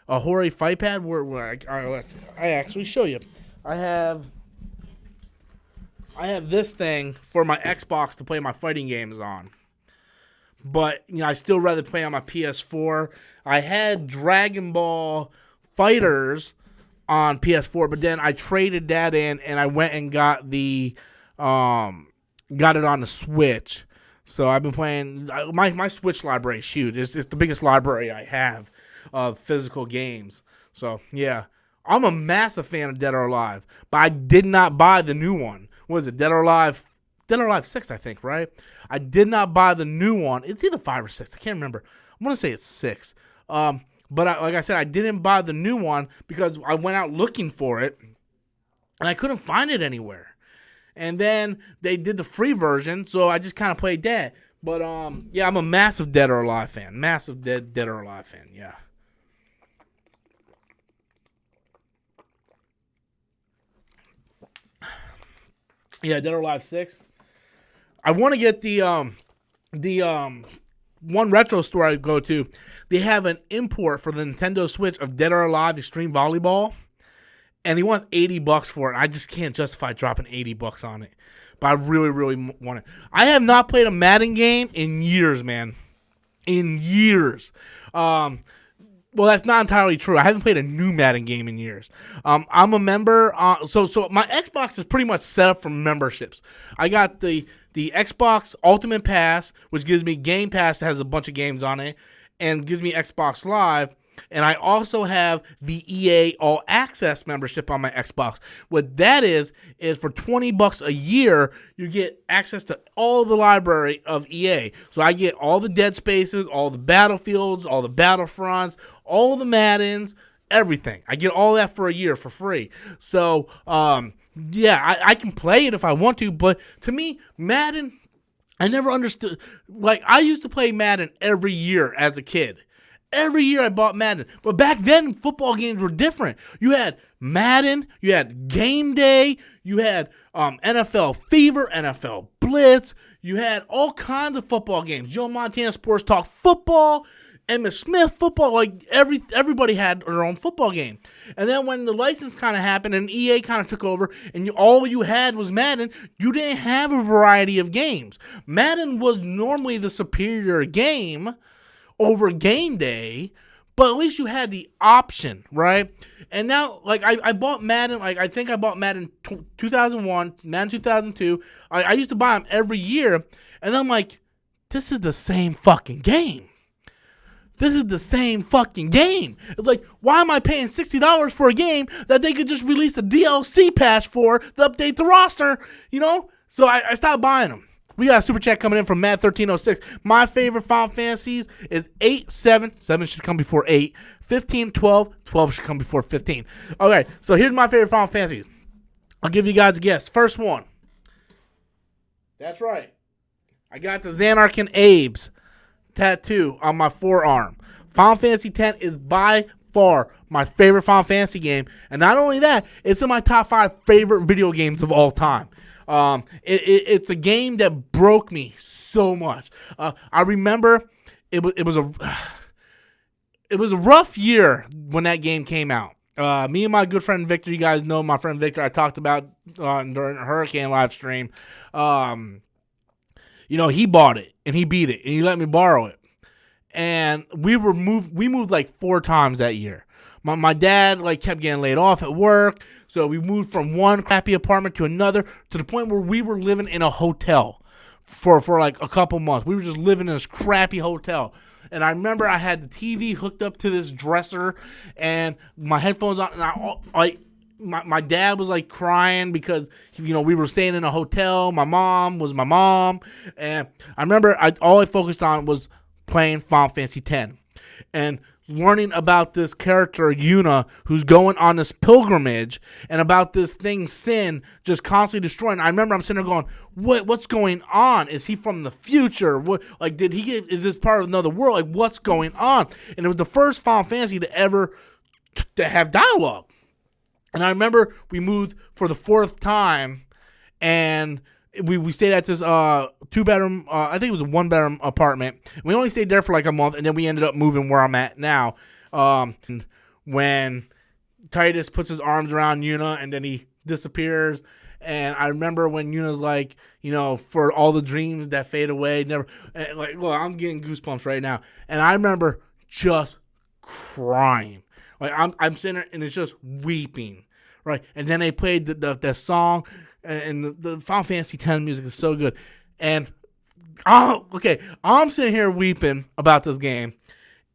a Hori fight pad where I actually show you. I have this thing for my Xbox to play my fighting games on. But, I still rather play on my PS4. I had Dragon Ball FighterZ on PS4, but then I traded that in and I went and got it on the Switch. So I've been playing my Switch library is huge. It's the biggest library I have of physical games. So, yeah. I'm a massive fan of Dead or Alive, but I did not buy the new one. What is it, Dead or Alive 6, I think, right? I did not buy the new one. It's either 5 or 6. I can't remember. I'm going to say it's 6. But like I said, I didn't buy the new one because I went out looking for it, and I couldn't find it anywhere. And then they did the free version, so I just kind of played that. But yeah, I'm a massive Dead or Alive fan. Massive Dead or Alive fan. Yeah. Yeah, Dead or Alive 6. I want to get the one retro store I go to. They have an import for the Nintendo Switch of Dead or Alive Extreme Volleyball, and he wants $80 for it. I just can't justify dropping $80 on it, but I really, really want it. I have not played a Madden game in years, man. In years. Well, that's not entirely true. I haven't played a new Madden game in years. I'm a member. So my Xbox is pretty much set up for memberships. I got the Xbox Ultimate Pass, which gives me Game Pass that has a bunch of games on it, and gives me Xbox Live. And I also have the EA All Access membership on my Xbox. What that is for $20 a year, you get access to all the library of EA. So I get all the Dead Spaces, all the Battlefields, all the Battlefronts, all the Maddens, everything. I get all that for a year for free. So, yeah, I can play it if I want to, but to me, Madden, I never understood. Like, I used to play Madden every year as a kid. Every year I bought Madden. But back then, football games were different. You had Madden, you had Game Day, you had NFL Fever, NFL Blitz. You had all kinds of football games. Joe Montana Sports Talk Football, Emmitt Smith Football. Like, everybody had their own football game. And then when the license kind of happened and EA kind of took over and all you had was Madden, you didn't have a variety of games. Madden was normally the superior game over Game Day, but at least you had the option, right? And now, like, I bought Madden, like, I think I bought Madden 2001, Madden 2002. I used to buy them every year, and I'm like, this is the same fucking game. This is the same fucking game. It's like, why am I paying $60 for a game that they could just release a DLC patch for to update the roster, you know? So I stopped buying them. We got a super chat coming in from Matt1306. My favorite Final Fantasies is 8, 7. 7 should come before 8. 15, 12. 12 should come before 15. Okay, so here's my favorite Final Fantasies. I'll give you guys a guess. First one. That's right. I got the Xanark and Abe's tattoo on my forearm. Final Fantasy X is by far my favorite Final Fantasy game. And not only that, it's in my top 5 favorite video games of all time. It's a game that broke me so much. I remember it was a rough year when that game came out. Me and my good friend Victor, you guys know my friend Victor, I talked about during a Hurricane live stream. You know, he bought it and he beat it and he let me borrow it. And we moved like 4 times that year. My dad like kept getting laid off at work, so we moved from one crappy apartment to another to the point where we were living in a hotel for like a couple months. We were just living in this crappy hotel. And I remember I had the TV hooked up to this dresser and my headphones on, and my dad was like crying because, you know, we were staying in a hotel. My mom was my mom, and I remember all I focused on was playing Final Fantasy X and learning about this character Yuna who's going on this pilgrimage and about this thing Sin just constantly destroying. I remember I'm sitting there going, what's going on? Is he from the future? What, like, is this part of another world? Like, what's going on? And it was the first Final Fantasy to ever to have dialogue. And I remember we moved for the 4th time, and we stayed at this 2-bedroom, I think it was a 1-bedroom apartment. We only stayed there for like a month, and then we ended up moving where I'm at now. And when Titus puts his arms around Yuna, and then he disappears. And I remember when Yuna's like, you know, for all the dreams that fade away, never. Like, well, I'm getting goosebumps right now. And I remember just crying. Like, I'm sitting there, and it's just weeping, right? And then they played the song. And the Final Fantasy X music is so good. And, I'm sitting here weeping about this game.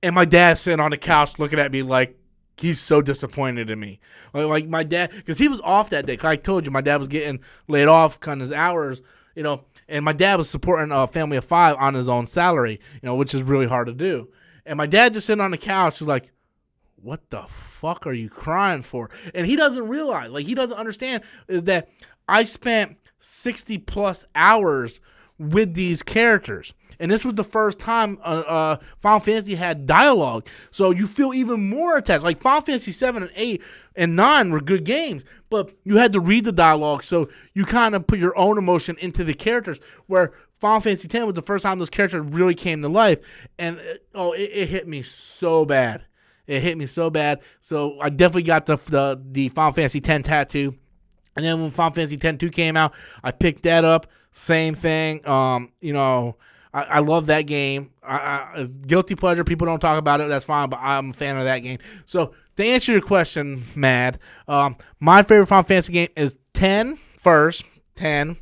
And my dad's sitting on the couch looking at me like he's so disappointed in me. Like my dad, because he was off that day. Like I told you, my dad was getting laid off kind of his hours, you know. And my dad was supporting a family of 5 on his own salary, you know, which is really hard to do. And my dad just sitting on the couch was like, what the fuck are you crying for? And he doesn't realize, like he doesn't understand, is that I spent 60 plus hours with these characters. and this was the first time Final Fantasy had dialogue, so you feel even more attached. Like Final Fantasy 7 and 8 and 9 were good games, but you had to read the dialogue, so you kind of put your own emotion into the characters, where Final Fantasy X was the first time those characters really came to life, and it hit me so bad. It hit me so bad. So I definitely got the Final Fantasy X tattoo. And then when Final Fantasy X-2 came out, I picked that up. Same thing. I love that game. Guilty pleasure. People don't talk about it. That's fine, but I'm a fan of that game. So to answer your question, Mad, my favorite Final Fantasy game is 10 first. 10.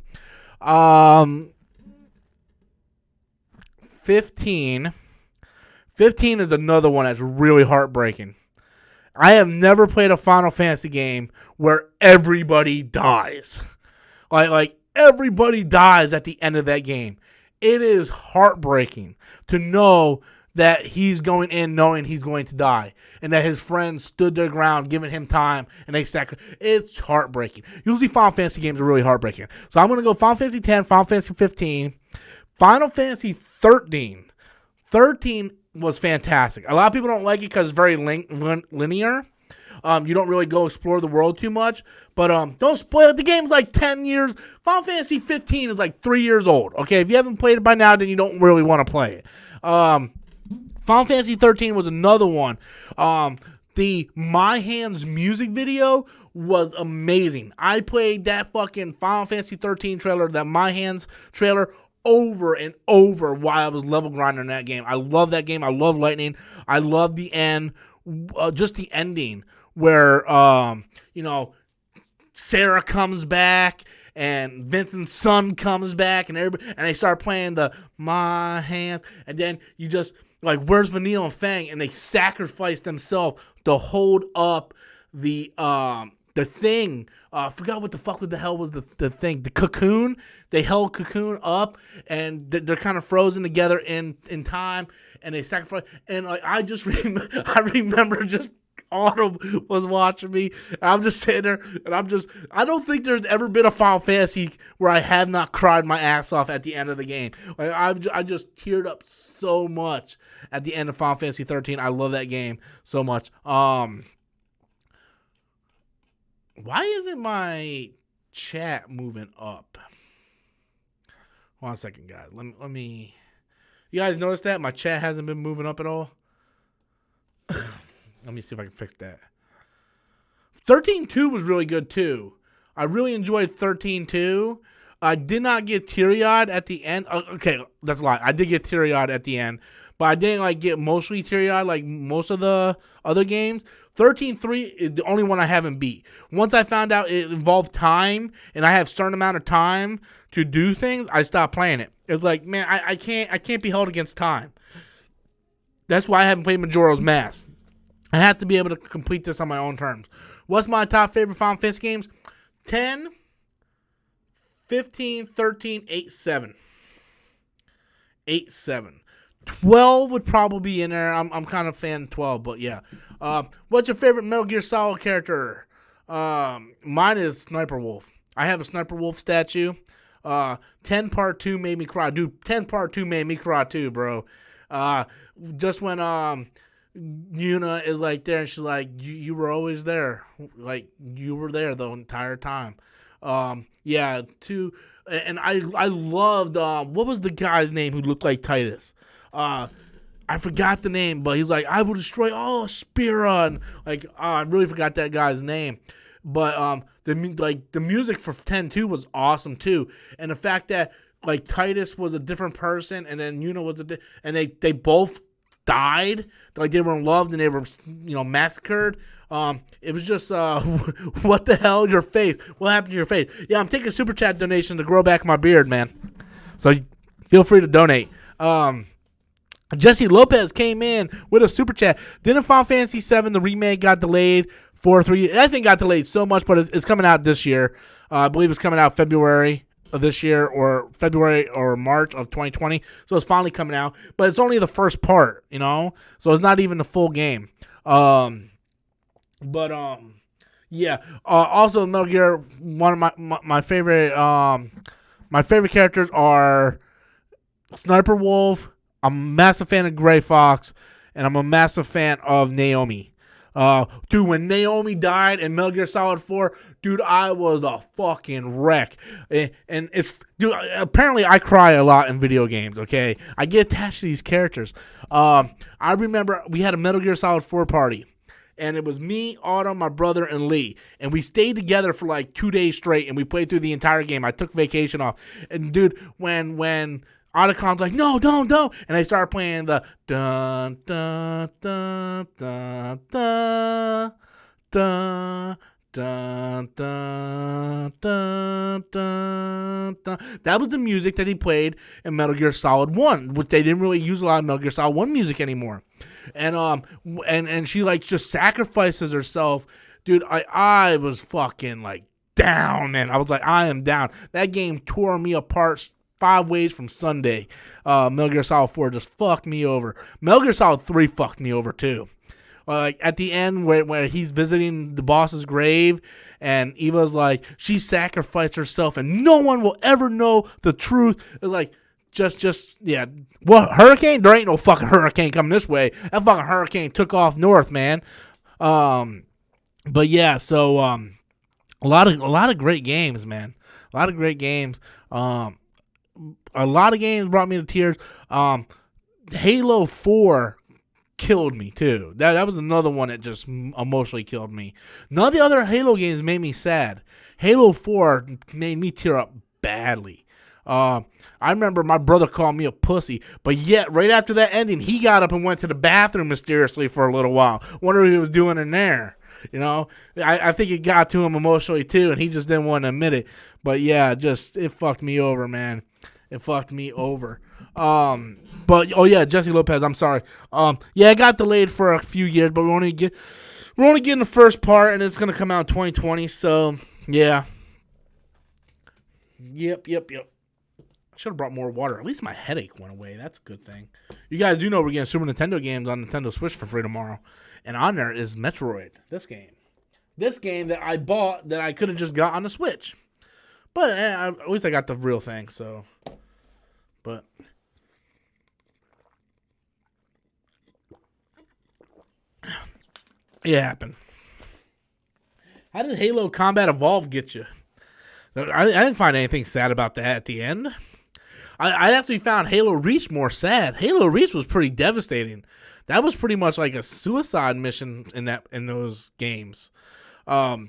15. 15 is another one that's really heartbreaking. I have never played a Final Fantasy game where everybody dies. Like everybody dies at the end of that game. It is heartbreaking to know that he's going in knowing he's going to die, and that his friends stood their ground, giving him time, and they sacrificed. It's heartbreaking. Usually Final Fantasy games are really heartbreaking. So I'm going to go Final Fantasy X, Final Fantasy 15, Final Fantasy 13. 13 was fantastic. A lot of people don't like it because it's very linear. You don't really go explore the world too much. But don't spoil it. The game's like 10 years. Final Fantasy 15 is like 3 years old. Okay, if you haven't played it by now, then you don't really want to play it. Final Fantasy 13 was another one. The My Hands music video was amazing. I played that fucking Final Fantasy 13 trailer, that My Hands trailer, over and over while I was level grinding that game. I love that game. I love Lightning. I love the end, just the ending where, Sarah comes back and Vincent's son comes back and everybody, and they start playing the My Hands, and then you just, like, where's Vanille and Fang? And they sacrifice themselves to hold up the thing. I forgot what the hell was the thing. The Cocoon. They held Cocoon up, and they're kind of frozen together in time, and they sacrifice. And like I remember just Autumn was watching me. And I'm just sitting there, and I don't think there's ever been a Final Fantasy where I have not cried my ass off at the end of the game. Like I just teared up so much at the end of Final Fantasy 13. I love that game so much. Why isn't my chat moving up? Hold on a second, guys. Let me. You guys notice that my chat hasn't been moving up at all? Let me see if I can fix that. 13.2 was really good too. I really enjoyed 13.2. I did not get teary-eyed at the end. Okay, that's a lie. I did get teary-eyed at the end, but I didn't get mostly teary-eyed like most of the other games. 13.3 is the only one I haven't beat. Once I found out it involved time and I have a certain amount of time to do things, I stopped playing it. It's like, man, I can't be held against time. That's why I haven't played Majora's Mask. I have to be able to complete this on my own terms. What's my top favorite Final Fantasy games? 10, 15, 13, 8, 7. 8, 7. 12 would probably be in there. I'm kind of fan of 12, but yeah. What's your favorite Metal Gear Solid character? Mine is Sniper Wolf. I have a Sniper Wolf statue. 10 Part 2 made me cry. Dude, 10 Part 2 made me cry too, bro. Just when Yuna is like there and she's like, you were always there. Like, you were there the entire time. Yeah, too. And I loved, what was the guy's name who looked like Titus? I forgot the name, but he's like, I will destroy all Spira. And like, I really forgot that guy's name. But the music for 10-2 was awesome too, and the fact that like Titus was a different person, and then Yuna was and they both died, like they were loved and they were massacred. It was just what the hell, your face? What happened to your face? Yeah, I'm taking super chat donations to grow back my beard, man. So feel free to donate. Jesse Lopez came in with a super chat. Didn't Final Fantasy VII, the remake, got delayed for 3 years? I think it got delayed so much, but it's coming out this year. I believe it's coming out February of this year, or February or March of 2020. So it's finally coming out, but it's only the first part, so it's not even the full game. Yeah. Also, Metal Gear, one of my favorite characters are Sniper Wolf. I'm a massive fan of Gray Fox, and I'm a massive fan of Naomi. Dude, when Naomi died in Metal Gear Solid 4, dude, I was a fucking wreck. And it's, dude, apparently I cry a lot in video games, okay? I get attached to these characters. I remember we had a Metal Gear Solid 4 party. And it was me, Autumn, my brother, and Lee. And we stayed together for like 2 days straight, and we played through the entire game. I took vacation off. And, dude, when Otacon's like, no, don't. And they started playing the dun, dun, dun, dun, dun, dun, dun, dun, dun, dun, dun. That was the music that he played in Metal Gear Solid 1, which they didn't really use a lot of Metal Gear Solid 1 music anymore. And she like just sacrifices herself. Dude, I was fucking like down, man. I was like, I am down. That game tore me apart 5 ways from Sunday. Metal Gear Solid 4 just fucked me over. Metal Gear Solid 3 fucked me over too. Like at the end where he's visiting the boss's grave and Eva's like, she sacrificed herself and no one will ever know the truth. It's like, yeah. What, hurricane? There ain't no fucking hurricane coming this way. That fucking hurricane took off north, man. But yeah, so a lot of great games, man. A lot of great games. A lot of games brought me to tears. Halo 4 killed me too. That was another one that just emotionally killed me. None of the other Halo games made me sad. Halo 4 made me tear up badly. I remember my brother called me a pussy, but yet right after that ending, he got up and went to the bathroom mysteriously for a little while. Wonder what he was doing in there. You know, I think it got to him emotionally too, and he just didn't want to admit it. But yeah, it fucked me over, man. It fucked me over. But oh yeah, Jesse Lopez. I'm sorry. Yeah, it got delayed for a few years, but we're only getting the first part, and it's gonna come out in 2020. So yeah. Yep. Should have brought more water. At least my headache went away. That's a good thing. You guys do know we're getting Super Nintendo games on Nintendo Switch for free tomorrow. And on there is Metroid. This game that I bought that I could have just got on the Switch. But at least I got the real thing. So, but it happened. How did Halo Combat Evolved get you? I didn't find anything sad about that at the end. I actually found Halo Reach more sad. Halo Reach was pretty devastating. That was pretty much like a suicide mission in those games. You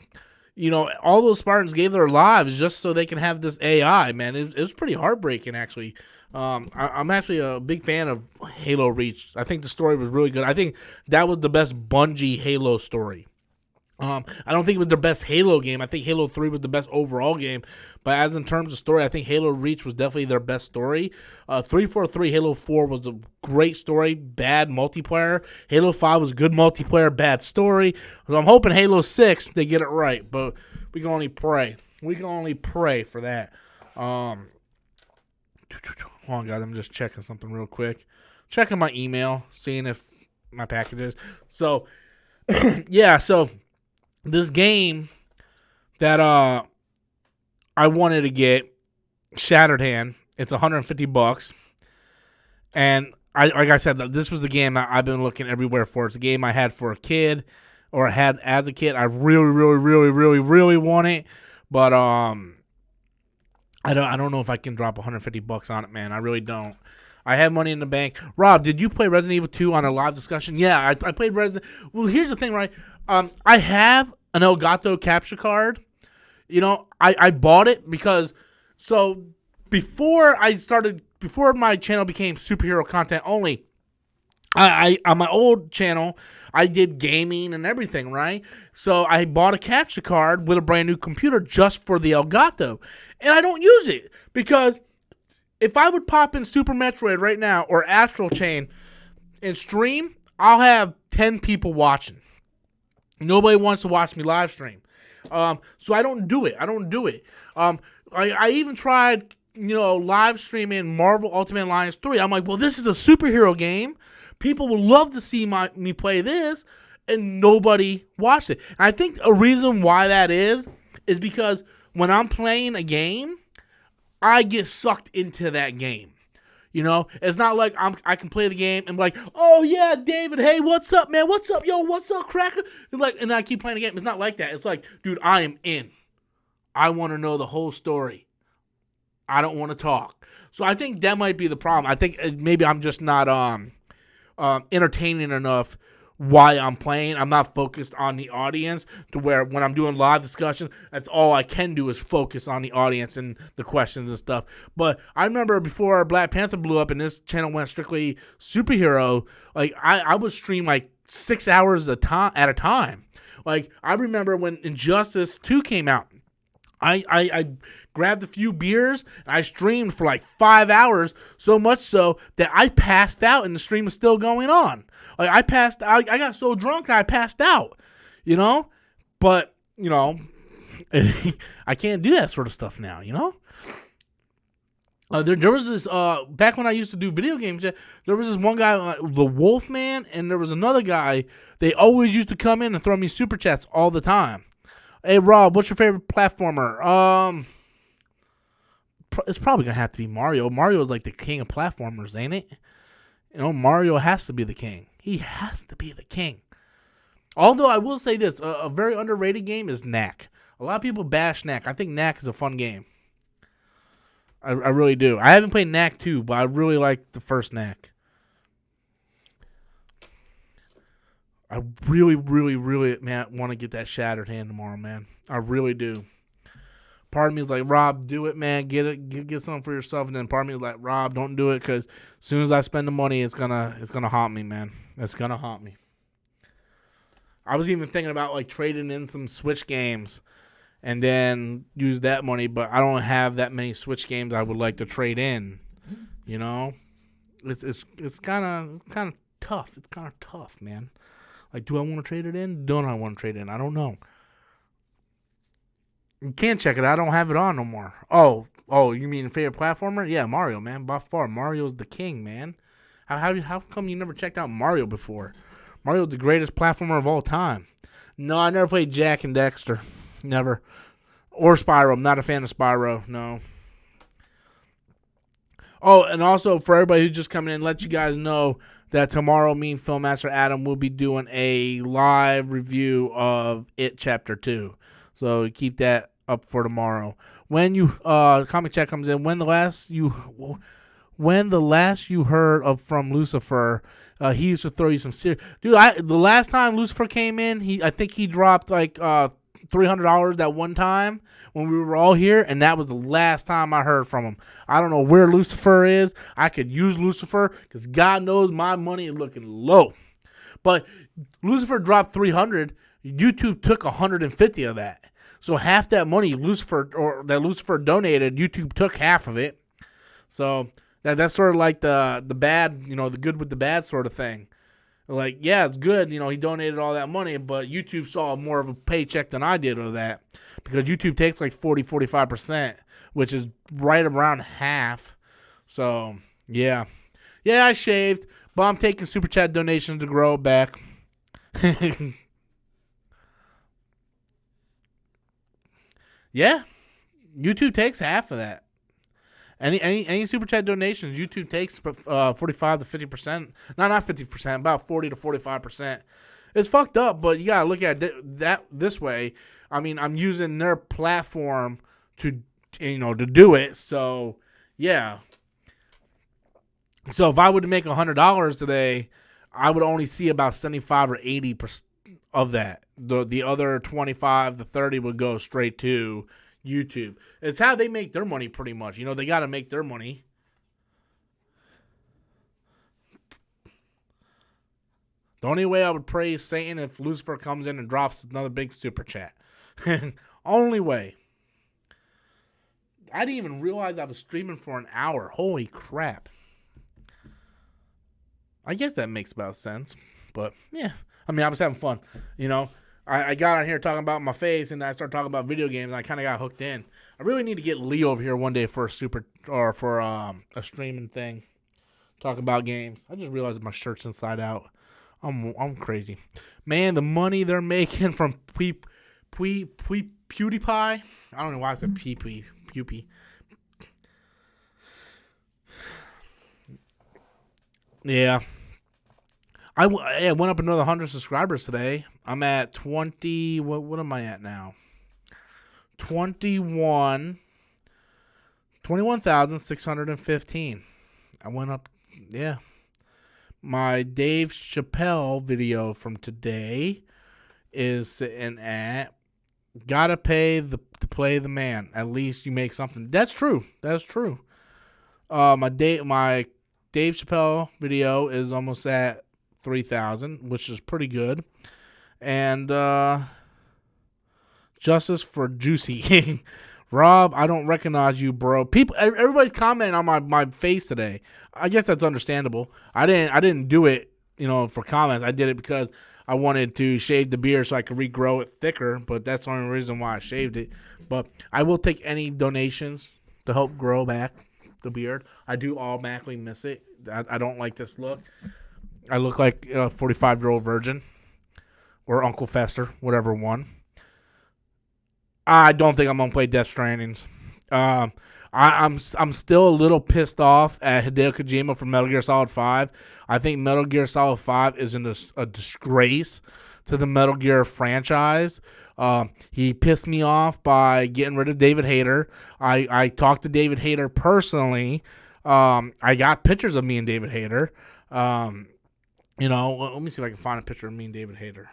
know, all those Spartans gave their lives just so they can have this AI, man. It was pretty heartbreaking, actually. I'm actually a big fan of Halo Reach. I think the story was really good. I think that was the best Bungie Halo story. I don't think it was their best Halo game. I think Halo 3 was the best overall game. But as in terms of story, I think Halo Reach was definitely their best story. 343 Halo 4 was a great story, bad multiplayer. Halo 5 was good multiplayer, bad story. So I'm hoping Halo 6, they get it right. But we can only pray. We can only pray for that. Hold on, guys. I'm just checking something real quick. Checking my email, seeing if my package is. So, yeah, so this game that I wanted to get, Shattered Hand, it's $150, and like I said, this was the game I've been looking everywhere for. It's a game I had for a kid, or I had as a kid. I really want it, but I don't know if I can drop $150 on it, man. I really don't. I have money in the bank. Rob, did you play Resident Evil 2 on a live discussion? Yeah, I played Resident. Well, here's the thing, right? I have an Elgato capture card. You know, I bought it because, so before my channel became superhero content only, I on my old channel, I did gaming and everything, right? So I bought a capture card with a brand new computer just for the Elgato. And I don't use it because if I would pop in Super Metroid right now or Astral Chain and stream, I'll have 10 people watching. Nobody wants to watch me live stream. So I don't do it. I even tried, live streaming Marvel Ultimate Alliance 3. I'm like, well, this is a superhero game. People would love to see me play this, and nobody watched it. And I think a reason why that is because when I'm playing a game, I get sucked into that game. You know, it's not like I can play the game and be like, oh yeah, David, hey, what's up, man? What's up, yo? What's up, cracker? And I keep playing the game. It's not like that. It's like, dude, I am in. I want to know the whole story. I don't want to talk. So I think that might be the problem. I think maybe I'm just not entertaining enough why I'm playing. I'm not focused on the audience to where when I'm doing live discussions, that's all I can do is focus on the audience and the questions and stuff. But I remember before Black Panther blew up and this channel went strictly superhero, like I would stream like 6 hours at a time. Like I remember when Injustice 2 came out. I grabbed a few beers and I streamed for like 5 hours, so much so that I passed out and the stream was still going on. Like I got so drunk I passed out, you know? But, you know, I can't do that sort of stuff now, you know? There was this, back when I used to do video games, there was this one guy, the Wolfman, and there was another guy. They always used to come in and throw me super chats all the time. Hey, Rob, what's your favorite platformer? It's probably going to have to be Mario. Mario is like the king of platformers, ain't it? You know, Mario has to be the king. He has to be the king. Although I will say this, a very underrated game is Knack. A lot of people bash Knack. I think Knack is a fun game. I really do. I haven't played Knack 2, but I really like the first Knack. I really, really, really, man, want to get that Shattered hand tomorrow, man. I really do. Part of me is like, Rob, do it, man. Get it, get something for yourself. And then part of me is like, Rob, don't do it because as soon as I spend the money, it's gonna haunt me, man. It's gonna haunt me. I was even thinking about like trading in some Switch games and then use that money, but I don't have that many Switch games I would like to trade in. You know, it's kind of tough. It's kind of tough, man. Like, do I want to trade it in? Don't I want to trade it in? I don't know. You can't check it. I don't have it on no more. Oh, you mean favorite platformer? Yeah, Mario, man. By far, Mario's the king, man. How come you never checked out Mario before? Mario's the greatest platformer of all time. No, I never played Jak and Daxter. Never. Or Spyro. I'm not a fan of Spyro. No. Oh, and also for everybody who's just coming in, let you guys know that tomorrow me and Filmmaster Adam will be doing a live review of It Chapter 2. So keep that up for tomorrow. When you comic chat comes in, when the last you heard of from Lucifer, he used to throw you some serious. Dude, the last time Lucifer came in, I think he dropped like $300 that one time when we were all here, and that was the last time I heard from him. I don't know where Lucifer is. I could use Lucifer because God knows my money is looking low. But Lucifer dropped $300. YouTube took $150 of that. So half that money that Lucifer donated, YouTube took half of it. So that's sort of like the bad, you know, the good with the bad sort of thing. Like, yeah, it's good, you know, he donated all that money, but YouTube saw more of a paycheck than I did of that because YouTube takes like 45%, which is right around half. So, yeah. Yeah, I shaved, but I'm taking Super Chat donations to grow it back. Yeah, YouTube takes half of that. Any Super Chat donations, YouTube takes 45 to 50%. Not 50%, about 40 to 45%. It's fucked up, but you gotta look at that this way. I mean, I'm using their platform to do it. So yeah. So if I were to make $100 today, I would only see about 75 or 80% of that. The other 25 to 30 would go straight to YouTube. It's how they make their money pretty much. You know, they got to make their money. The only way I would praise Satan if Lucifer comes in and drops another big super chat. Only way. I didn't even realize I was streaming for an hour. Holy crap. I guess that makes about sense. But, yeah. I mean, I was having fun. You know, I got on here talking about my face, and I started talking about video games, and I kind of got hooked in. I really need to get Lee over here one day for a streaming thing. Talk about games. I just realized my shirt's inside out. I'm crazy. Man, the money they're making from PewDiePie. I don't know why I said PewDiePie. Yeah. I went up another 100 subscribers today. I'm at 20. What am I at now? 21,615. I went up. Yeah. My Dave Chappelle video from today is sitting at gotta pay to play the man. At least you make something. That's true. That's true. My Dave Chappelle video is almost at 3,000, which is pretty good. And justice for Juicy. Rob, I don't recognize you, bro. Everybody's commenting on my face today. I guess that's understandable. I didn't do it, for comments. I did it because I wanted to shave the beard so I could regrow it thicker, but that's the only reason why I shaved it. But I will take any donations to help grow back the beard. I do automatically miss it. I don't like this look. I look like a 45-year-old virgin or Uncle Fester, whatever one. I don't think I'm gonna play Death Strandings. I'm still a little pissed off at Hideo Kojima for Metal Gear Solid 5. I think Metal Gear Solid 5 is a disgrace to the Metal Gear franchise. He pissed me off by getting rid of David Hayter. I talked to David Hayter personally. I got pictures of me and David Hayter. Let me see if I can find a picture of me and David Hayter.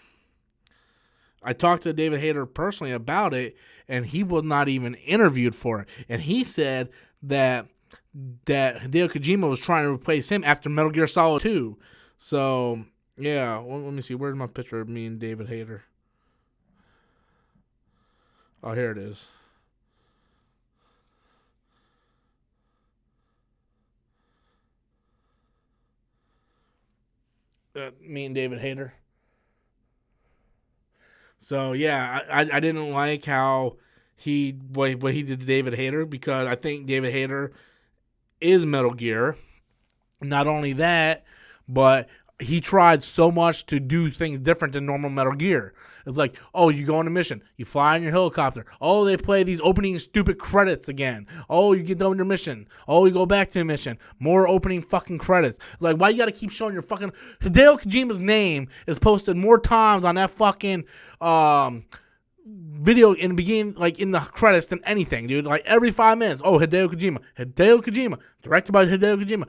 I talked to David Hayter personally about it, and he was not even interviewed for it. And he said that Hideo Kojima was trying to replace him after Metal Gear Solid 2. So, yeah, let me see. Where's my picture of me and David Hayter? Oh, here it is. Me and David Hayter. So yeah, I didn't like how what he did to David Hayter, because I think David Hayter is Metal Gear. Not only that, but he tried so much to do things different than normal Metal Gear. It's like, oh, you go on a mission, you fly in your helicopter. Oh, they play these opening stupid credits again. Oh, you get done with your mission. Oh, you go back to the mission. More opening fucking credits. It's like, why you gotta keep showing your fucking Hideo Kojima's name is posted more times on that fucking video in the beginning, like in the credits, than anything, dude. Like every 5 minutes. Oh, Hideo Kojima, directed by Hideo Kojima.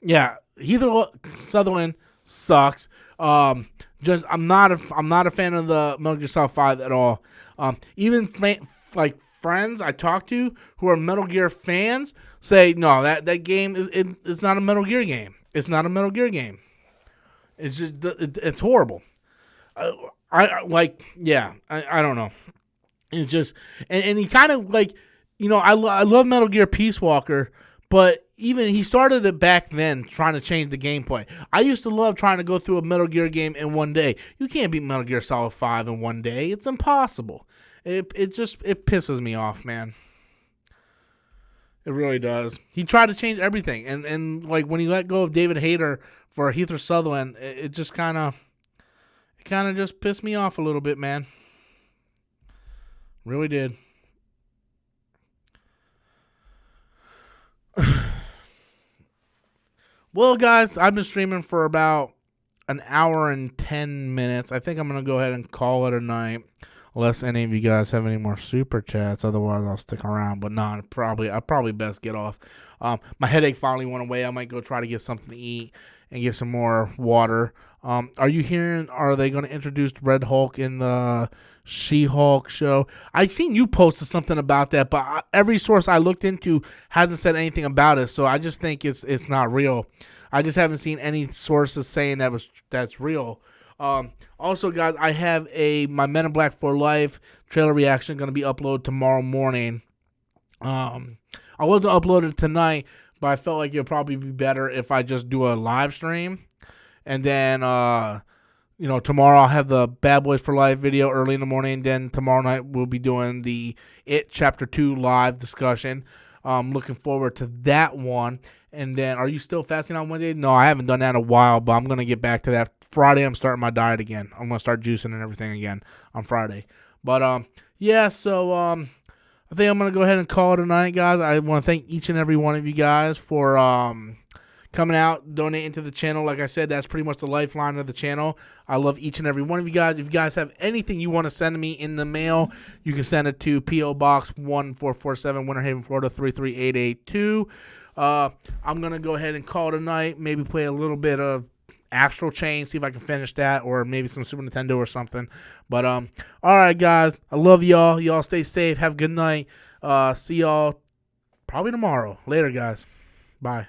Yeah, Heather Sutherland sucks. I'm not a fan of the Metal Gear Solid 5 at all. Even friends I talk to who are Metal Gear fans say no, that game it's not a Metal Gear game. It's not a Metal Gear game. It's just it's horrible. I don't know. It's just and he kind of I love Metal Gear Peace Walker, but even he started it back then trying to change the gameplay. I used to love trying to go through a Metal Gear game in one day. You can't beat Metal Gear Solid 5 in one day. It's impossible. It pisses me off, man. It really does. He tried to change everything, and when he let go of David Hayter for Heather Sutherland, it just kind of just pissed me off a little bit, man. Really did. Well, guys, I've been streaming for about an hour and 10 minutes. I think I'm going to go ahead and call it a night, unless any of you guys have any more super chats. Otherwise, I'll stick around. But no, I'll probably best get off. My headache finally went away. I might go try to get something to eat and get some more water. Are you hearing, are they going to introduce Red Hulk in the She-Hulk show? I seen you posted something about that, but every source I looked into hasn't said anything about it, so I just think it's not real. I just haven't seen any sources saying that's real. Also, guys, I have my Men in Black for Life trailer reaction going to be uploaded tomorrow morning. I was going to upload it tonight, but I felt like it would probably be better if I just do a live stream. And then, tomorrow I'll have the Bad Boys for Life video early in the morning. Then tomorrow night we'll be doing the It Chapter 2 live discussion. I'm looking forward to that one. And then, are you still fasting on Wednesday? No, I haven't done that in a while, but I'm going to get back to that. Friday, I'm starting my diet again. I'm going to start juicing and everything again on Friday. But, I think I'm gonna go ahead and call it a night, guys. I want to thank each and every one of you guys for coming out, donating to the channel. Like I said, that's pretty much the lifeline of the channel. I love each and every one of you guys. If you guys have anything you want to send to me in the mail, you can send it to P.O. Box 1447, Winter Haven, Florida 33882. I'm going to go ahead and call it a night, maybe play a little bit of Astral Chain, see if I can finish that, or maybe some Super Nintendo or something. But all right, guys, I love y'all. Y'all stay safe. Have a good night. See y'all probably tomorrow. Later, guys. Bye.